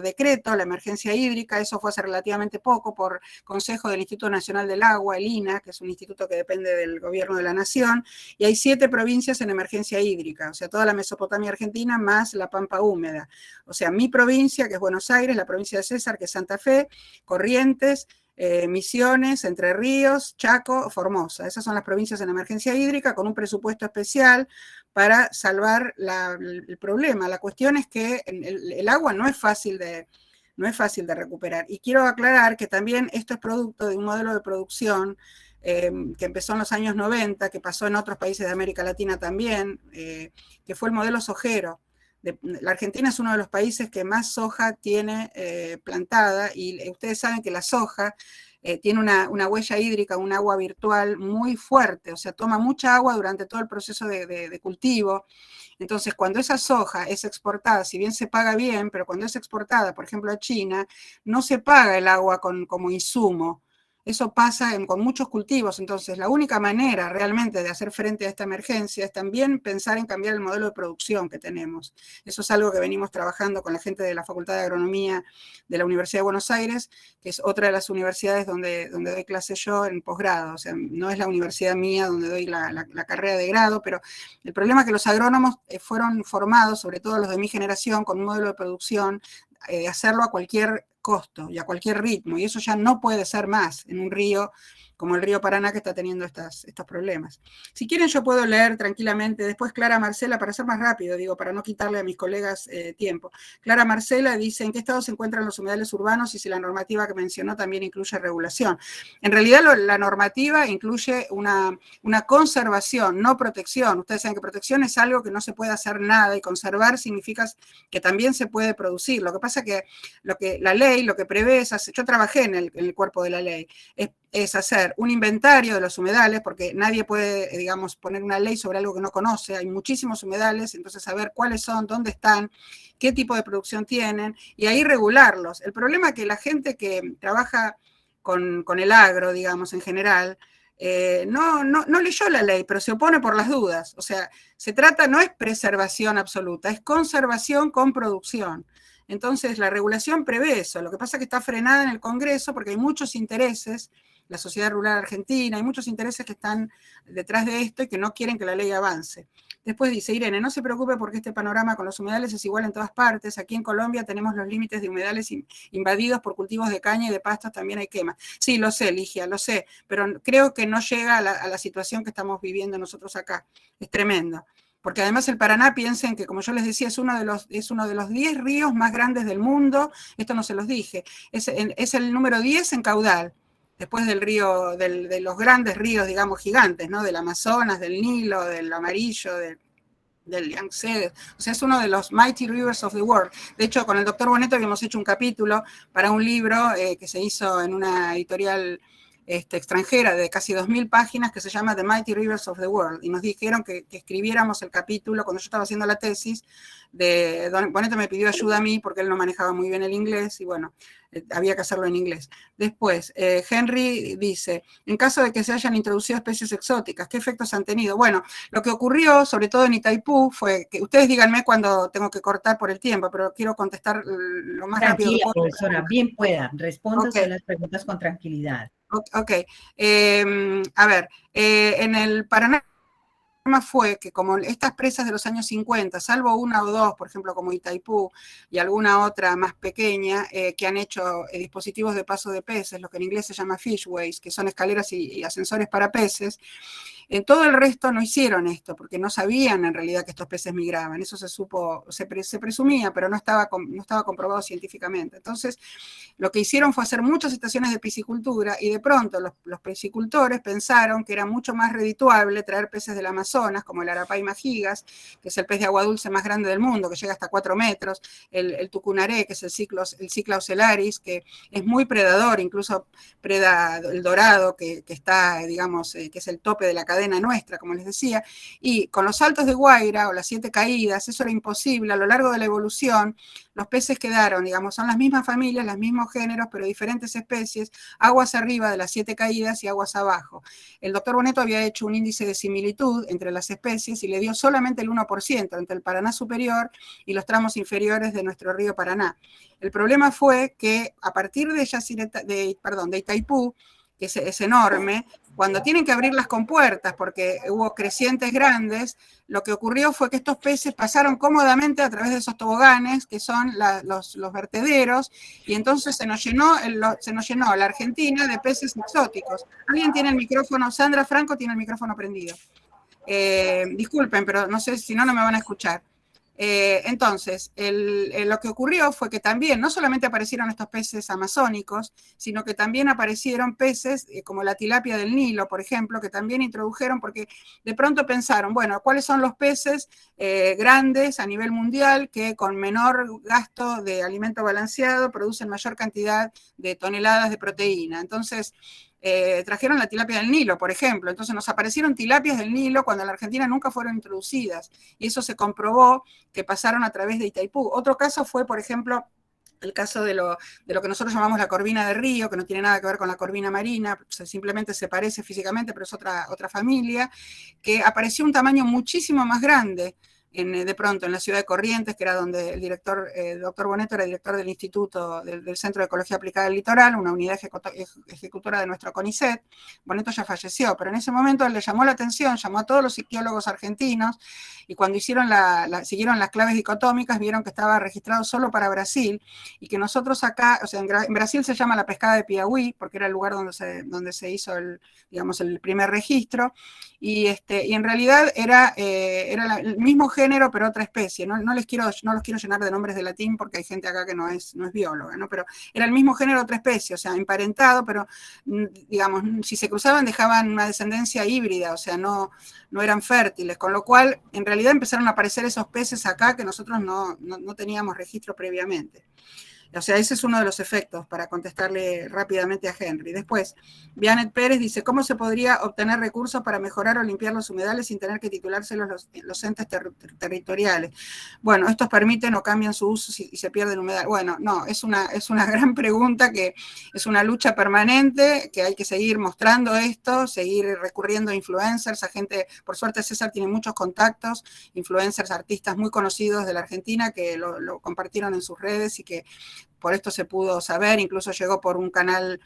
decreto la emergencia hídrica. Eso fue hace relativamente poco, por consejo del Instituto Nacional del Agua, el INA, que es un instituto que depende del gobierno de la nación, y hay 7 provincias en emergencia hídrica, o sea, toda la Mesopotamia argentina más la Pampa húmeda. O sea, mi provincia, que es Buenos Aires, la provincia de César, que es Santa Fe, Corrientes, Misiones, Entre Ríos, Chaco, Formosa. Esas son las provincias en emergencia hídrica con un presupuesto especial para salvar el problema. La cuestión es que el agua no es fácil de recuperar. Y quiero aclarar que también esto es producto de un modelo de producción que empezó en los años 90, que pasó en otros países de América Latina también, que fue el modelo sojero. La Argentina es uno de los países que más soja tiene plantada, y ustedes saben que la soja tiene una huella hídrica, un agua virtual muy fuerte, o sea, toma mucha agua durante todo el proceso de cultivo. Entonces, cuando esa soja es exportada, si bien se paga bien, pero cuando es exportada, por ejemplo, a China, no se paga el agua como insumo. Eso pasa con muchos cultivos. Entonces, la única manera realmente de hacer frente a esta emergencia es también pensar en cambiar el modelo de producción que tenemos. Eso es algo que venimos trabajando con la gente de la Facultad de Agronomía de la Universidad de Buenos Aires, que es otra de las universidades donde doy clase yo en posgrado. O sea, no es la universidad mía donde doy la carrera de grado, pero el problema es que los agrónomos fueron formados, sobre todo los de mi generación, con un modelo de producción, hacerlo a cualquier costo y a cualquier ritmo, y eso ya no puede ser más en un río como el río Paraná, que está teniendo estos problemas. Si quieren yo puedo leer tranquilamente, después Clara Marcela, para ser más rápido, digo, para no quitarle a mis colegas tiempo. Clara Marcela dice, ¿en qué estado se encuentran los humedales urbanos y si la normativa que mencionó también incluye regulación? En realidad la normativa incluye una conservación, no protección. Ustedes saben que protección es algo que no se puede hacer nada y conservar significa que también se puede producir. Lo que pasa que la ley lo que prevé es hacer, yo trabajé en el cuerpo de la ley, es hacer un inventario de los humedales, porque nadie puede, digamos, poner una ley sobre algo que no conoce. Hay muchísimos humedales, entonces saber cuáles son, dónde están, qué tipo de producción tienen, y ahí regularlos. El problema es que la gente que trabaja con el agro, digamos, en general, no leyó la ley, pero se opone por las dudas. O sea, se trata, no es preservación absoluta, es conservación con producción. Entonces, la regulación prevé eso. Lo que pasa es que está frenada en el Congreso porque hay muchos intereses, la sociedad rural argentina, hay muchos intereses que están detrás de esto y que no quieren que la ley avance. Después dice, Irene, no se preocupe porque este panorama con los humedales es igual en todas partes. Aquí en Colombia tenemos los límites de humedales invadidos por cultivos de caña y de pastos, también hay quemas. Sí, lo sé, Ligia, lo sé, pero creo que no llega a la situación que estamos viviendo nosotros acá. Es tremendo. Porque además el Paraná, piensen que, como yo les decía, es uno de los 10 ríos más grandes del mundo. Esto no se los dije. Es el número 10 en caudal, después del río, de los grandes ríos, digamos, gigantes, ¿no? Del Amazonas, del Nilo, del Amarillo, del Yangtze. O sea, es uno de los Mighty Rivers of the World. De hecho, con el doctor Boneto habíamos hecho un capítulo para un libro que se hizo en una editorial extranjera de casi 2000 páginas que se llama The Mighty Rivers of the World, y nos dijeron que escribiéramos el capítulo cuando yo estaba haciendo la tesis. Boneto me pidió ayuda a mí porque él no manejaba muy bien el inglés y bueno, había que hacerlo en inglés. Después, Henry dice, en caso de que se hayan introducido especies exóticas, ¿qué efectos han tenido? Bueno, lo que ocurrió, sobre todo en Itaipú, fue que, ustedes díganme cuando tengo que cortar por el tiempo, pero quiero contestar lo más rápido que pueda. Profesora, bien pueda, responda usted las preguntas con tranquilidad. Ok, a ver, en el Paraná fue que como estas presas de los años 50, salvo una o dos, por ejemplo como Itaipú y alguna otra más pequeña, que han hecho dispositivos de paso de peces, lo que en inglés se llama fishways, que son escaleras y ascensores para peces. En todo el resto no hicieron esto, porque no sabían en realidad que estos peces migraban. Eso se supo, se presumía, pero no estaba comprobado científicamente. Entonces, lo que hicieron fue hacer muchas estaciones de piscicultura, y de pronto los piscicultores pensaron que era mucho más redituable traer peces del Amazonas, como el Arapaima gigas, que es el pez de agua dulce más grande del mundo, que llega hasta 4 metros, el tucunaré, que es el Cicla ocellaris, que es muy predador, incluso preda el dorado, que está, digamos, que es el tope de la cadena nuestra, como les decía, y con los saltos de Guaira o las 7 caídas, eso era imposible. A lo largo de la evolución, los peces quedaron, digamos, son las mismas familias, los mismos géneros, pero diferentes especies, aguas arriba de las 7 caídas y aguas abajo. El doctor Boneto había hecho un índice de similitud entre las especies y le dio solamente el 1% entre el Paraná superior y los tramos inferiores de nuestro río Paraná. El problema fue que a partir de Itaipú, que es enorme, cuando tienen que abrir las compuertas porque hubo crecientes grandes, lo que ocurrió fue que estos peces pasaron cómodamente a través de esos toboganes, que son los vertederos, y entonces se nos llenó la Argentina de peces exóticos. ¿Alguien tiene el micrófono? Sandra Franco tiene el micrófono prendido. Disculpen, pero no sé, si no, no me van a escuchar. Entonces, lo que ocurrió fue que también, no solamente aparecieron estos peces amazónicos, sino que también aparecieron peces como la tilapia del Nilo, por ejemplo, que también introdujeron, porque de pronto pensaron, bueno, ¿cuáles son los peces grandes a nivel mundial que con menor gasto de alimento balanceado producen mayor cantidad de toneladas de proteína? Entonces, trajeron la tilapia del Nilo, por ejemplo. Entonces nos aparecieron tilapias del Nilo cuando en la Argentina nunca fueron introducidas, y eso se comprobó que pasaron a través de Itaipú. Otro caso fue, por ejemplo, el caso de lo que nosotros llamamos la corvina de río, que no tiene nada que ver con la corvina marina, simplemente se parece físicamente, pero es otra familia, que apareció un tamaño muchísimo más grande. de pronto en la ciudad de Corrientes, que era donde el director, doctor Boneto era director del Instituto, del Centro de Ecología Aplicada del Litoral, una unidad ejecutora de nuestro CONICET. Boneto ya falleció, pero en ese momento él le llamó la atención, llamó a todos los ictiólogos argentinos, y cuando siguieron las claves dicotómicas, vieron que estaba registrado solo para Brasil, y que nosotros acá, o sea, en Brasil se llama la pescada de Piauí, porque era el lugar donde se hizo el primer registro, y en realidad era el mismo género, pero otra especie. No los quiero llenar de nombres de latín, porque hay gente acá que no es bióloga, ¿no? Pero era el mismo género, otra especie, o sea, emparentado, pero, digamos, si se cruzaban dejaban una descendencia híbrida, o sea, no eran fértiles, con lo cual, en realidad empezaron a aparecer esos peces acá que nosotros no teníamos registro previamente. O sea, ese es uno de los efectos, para contestarle rápidamente a Henry. Después, Vianet Pérez dice, ¿cómo se podría obtener recursos para mejorar o limpiar los humedales sin tener que titulárselos los entes territoriales? Bueno, estos permiten o cambian su uso y se pierde el humedal. Bueno, no, es una gran pregunta, que es una lucha permanente, que hay que seguir mostrando esto, seguir recurriendo a influencers, a gente, por suerte César tiene muchos contactos, influencers, artistas muy conocidos de la Argentina que lo compartieron en sus redes y que por esto se pudo saber, incluso llegó por un canal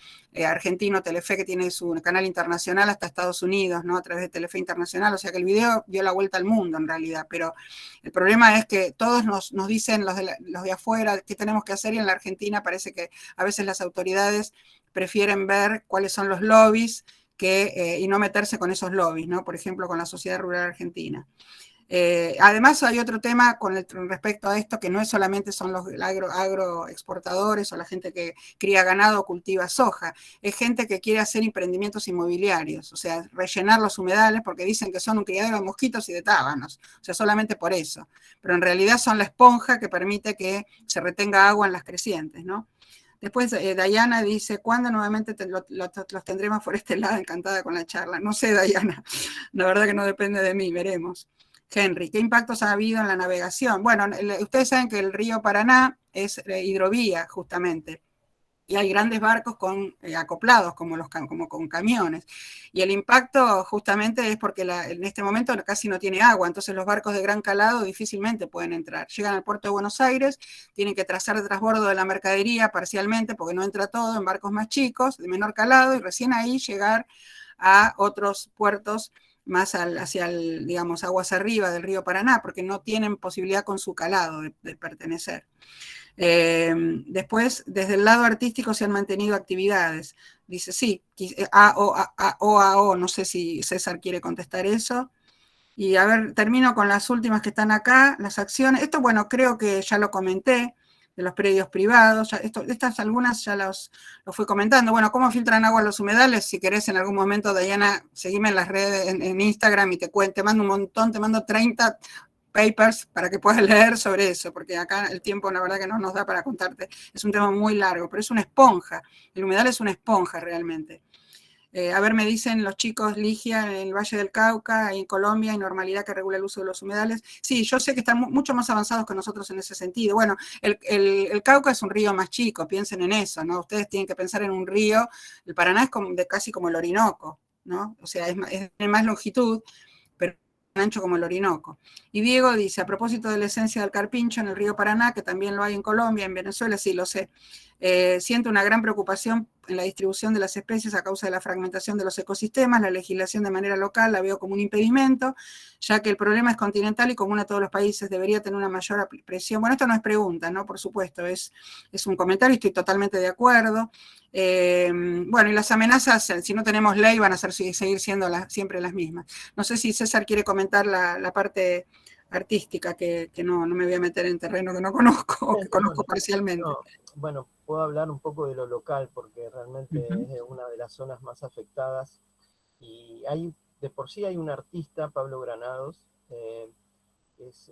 argentino, Telefe, que tiene su canal internacional hasta Estados Unidos, ¿no? A través de Telefe Internacional, o sea que el video dio la vuelta al mundo en realidad, pero el problema es que todos nos dicen los de afuera qué tenemos que hacer, y en la Argentina parece que a veces las autoridades prefieren ver cuáles son los lobbies y no meterse con esos lobbies, ¿no? Por ejemplo, con la Sociedad Rural Argentina. Además hay otro tema con respecto a esto, que no es solamente son los agroexportadores o la gente que cría ganado o cultiva soja, es gente que quiere hacer emprendimientos inmobiliarios, o sea, rellenar los humedales porque dicen que son un criadero de mosquitos y de tábanos, o sea, solamente por eso, pero en realidad son la esponja que permite que se retenga agua en las crecientes, ¿no? Después Dayana dice, ¿cuándo nuevamente los tendremos por este lado? Encantada con la charla. No sé, Dayana, la verdad que no depende de mí, veremos. Henry, ¿qué impactos ha habido en la navegación? Bueno, ustedes saben que el río Paraná es hidrovía, justamente, y hay grandes barcos acoplados, como con camiones. Y el impacto justamente es porque en este momento casi no tiene agua, entonces los barcos de gran calado difícilmente pueden entrar. Llegan al puerto de Buenos Aires, tienen que trazar el transbordo de la mercadería parcialmente, porque no entra todo, en barcos más chicos, de menor calado, y recién ahí llegar a otros puertos más hacia digamos, aguas arriba del río Paraná, porque no tienen posibilidad con su calado de pertenecer. Después, desde el lado artístico se han mantenido actividades. Dice, sí, AO, no sé si César quiere contestar eso. Y a ver, termino con las últimas que están acá, las acciones. Esto, bueno, creo que ya lo comenté, de los predios privados. Estas algunas ya los fui comentando. Bueno, ¿cómo filtran agua los humedales? Si querés en algún momento, Dayana, seguime en las redes, en Instagram, y te mando un montón, te mando 30 papers para que puedas leer sobre eso, porque acá el tiempo la verdad que no nos da para contarte, es un tema muy largo, pero es una esponja, el humedal es una esponja realmente. A ver, me dicen los chicos, Ligia, en el Valle del Cauca, en Colombia, hay normalidad que regula el uso de los humedales. Sí, yo sé que están mucho más avanzados que nosotros en ese sentido. Bueno, el Cauca es un río más chico, piensen en eso, ¿no? Ustedes tienen que pensar en un río, el Paraná es casi como el Orinoco, ¿no? O sea, es de más longitud, pero ancho como el Orinoco. Y Diego dice, a propósito de la esencia del carpincho en el río Paraná, que también lo hay en Colombia, en Venezuela, sí lo sé, siento una gran preocupación en la distribución de las especies a causa de la fragmentación de los ecosistemas. La legislación de manera local la veo como un impedimento, ya que el problema es continental y común a todos los países, debería tener una mayor presión. Bueno, esto no es pregunta, ¿no? Por supuesto, es un comentario, estoy totalmente de acuerdo. Bueno, y las amenazas, si no tenemos ley, van a seguir siendo siempre las mismas. No sé si César quiere comentar la parte artística, que no me voy a meter en terreno que no conozco, o que conozco parcialmente. No, bueno, puedo hablar un poco de lo local, porque realmente es una de las zonas más afectadas, y de por sí hay un artista, Pablo Granados, es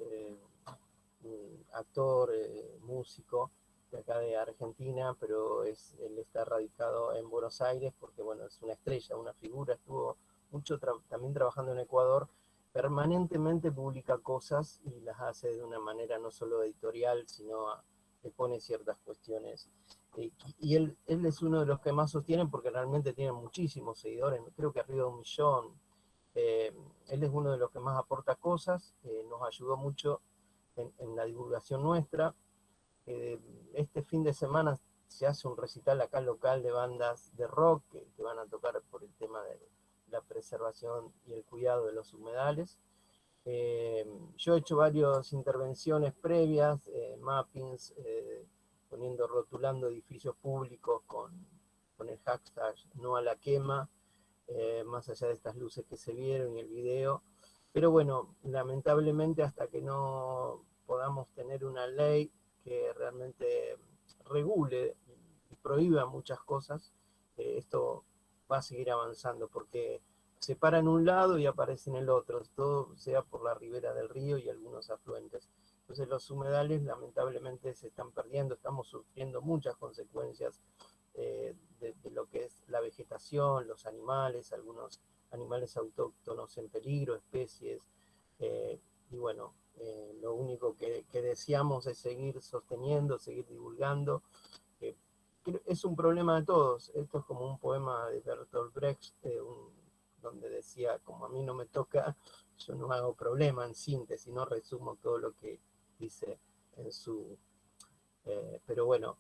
un actor, músico de acá de Argentina, pero él está radicado en Buenos Aires porque, bueno, es una estrella, una figura, estuvo mucho también trabajando en Ecuador, permanentemente publica cosas y las hace de una manera no solo editorial, sino le pone ciertas cuestiones. Y él es uno de los que más sostienen, porque realmente tiene muchísimos seguidores, creo que arriba de 1 millón. Él es uno de los que más aporta cosas, nos ayudó mucho en la divulgación nuestra. Este fin de semana se hace un recital acá local de bandas de rock que van a tocar por el tema de la preservación y el cuidado de los humedales. Yo he hecho varias intervenciones previas, mappings, rotulando edificios públicos con el hashtag no a la quema, más allá de estas luces que se vieron y el video. Pero bueno, lamentablemente hasta que no podamos tener una ley que realmente regule y prohíba muchas cosas, esto va a seguir avanzando, porque se para en un lado y aparece en el otro, todo sea por la ribera del río y algunos afluentes. Entonces los humedales lamentablemente se están perdiendo, estamos sufriendo muchas consecuencias de lo que es la vegetación, los animales, algunos animales autóctonos en peligro, especies, y bueno, lo único que deseamos es seguir sosteniendo, seguir divulgando. Es un problema de todos. Esto es como un poema de Bertolt Brecht, donde decía, como a mí no me toca, yo no hago problema, en síntesis, no resumo todo lo que dice en su... pero bueno,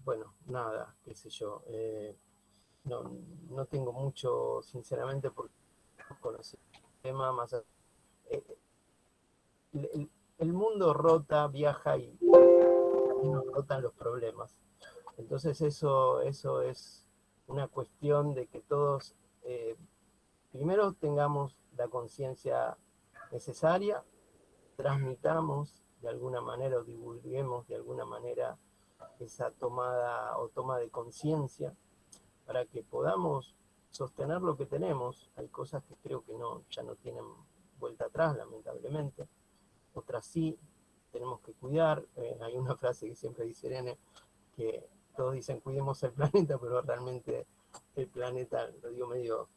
bueno, nada, qué sé yo. No tengo mucho, sinceramente, por conocer el tema más. El mundo rota, viaja y nos rotan los problemas. Entonces eso es una cuestión de que todos primero tengamos la conciencia necesaria, transmitamos de alguna manera o divulguemos de alguna manera esa toma de conciencia para que podamos sostener lo que tenemos. Hay cosas que creo que ya no tienen vuelta atrás, lamentablemente. Otras sí, tenemos que cuidar. Hay una frase que siempre dice Irene, que todos dicen cuidemos el planeta, pero realmente el planeta, lo digo medio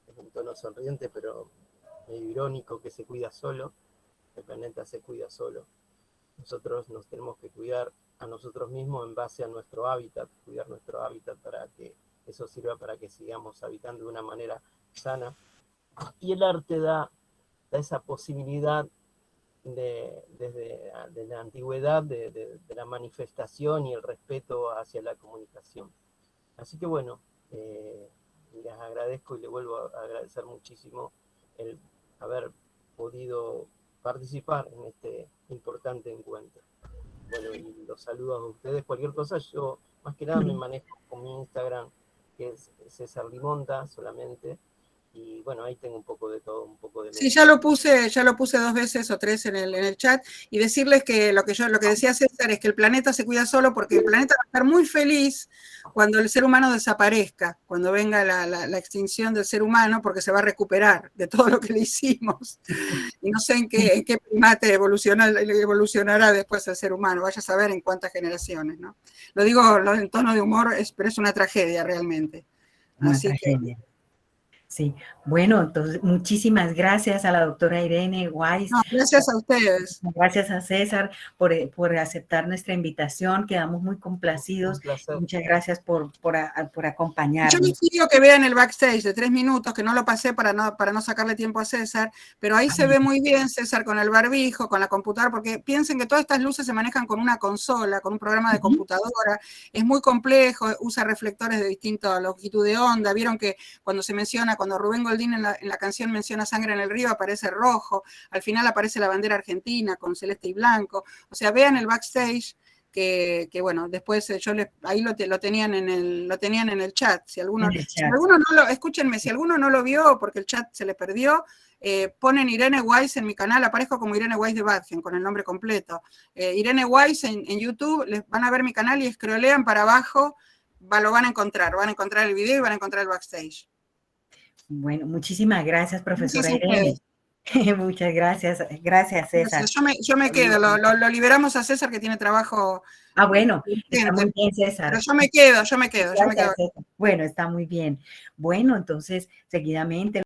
en un tono sonriente, pero medio irónico, que se cuida solo. El planeta se cuida solo. Nosotros nos tenemos que cuidar a nosotros mismos en base a nuestro hábitat, cuidar nuestro hábitat para que eso sirva para que sigamos habitando de una manera sana. Y el arte da esa posibilidad desde la antigüedad de la manifestación y el respeto hacia la comunicación. Así que bueno, les agradezco y les vuelvo a agradecer muchísimo el haber podido participar en este importante encuentro. Bueno, y los saludos a ustedes. Cualquier cosa, yo más que nada me manejo con mi Instagram, que es César Limonta solamente. Y bueno, ahí tengo un poco de todo, un poco de... Sí, ya lo puse 2 veces o 3 en el chat, y decirles que lo que decía César es que el planeta se cuida solo, porque el planeta va a estar muy feliz cuando el ser humano desaparezca, cuando venga la extinción del ser humano, porque se va a recuperar de todo lo que le hicimos. Y no sé en qué primate evolucionará después el ser humano, vaya a saber en cuántas generaciones, ¿no? Lo digo en tono de humor, pero es una tragedia realmente. Así tragedia. Sí, bueno, entonces muchísimas gracias a la doctora Irene Weiss. No, gracias a ustedes. Gracias a César por aceptar nuestra invitación, quedamos muy complacidos. Muchas gracias por acompañarnos. Yo les pido que vean el backstage de 3 minutos, que no lo pasé para no sacarle tiempo a César, pero ahí se ve muy bien César con el barbijo, con la computadora, porque piensen que todas estas luces se manejan con una consola, con un programa de computadora, es muy complejo, usa reflectores de distinta longitud de onda. Vieron que cuando Rubén Goldín en la canción menciona Sangre en el Río, aparece rojo, al final aparece la bandera argentina con celeste y blanco. O sea, vean el backstage, que bueno, después ahí lo tenían en el chat. Si alguno escúchenme, si alguno no lo vio porque el chat se le perdió, ponen Irene Weiss en mi canal, aparezco como Irene Weiss de Badgen, con el nombre completo. Irene Weiss en YouTube, les van a ver mi canal y scrollean para abajo, lo van a encontrar el video y van a encontrar el backstage. Bueno, muchísimas gracias, profesora Irene. Muchas gracias. Gracias, César. Yo me quedo, lo liberamos a César, que tiene trabajo. Ah, bueno, está muy bien, César. Pero yo me quedo. Bueno, está muy bien. Bueno, entonces, seguidamente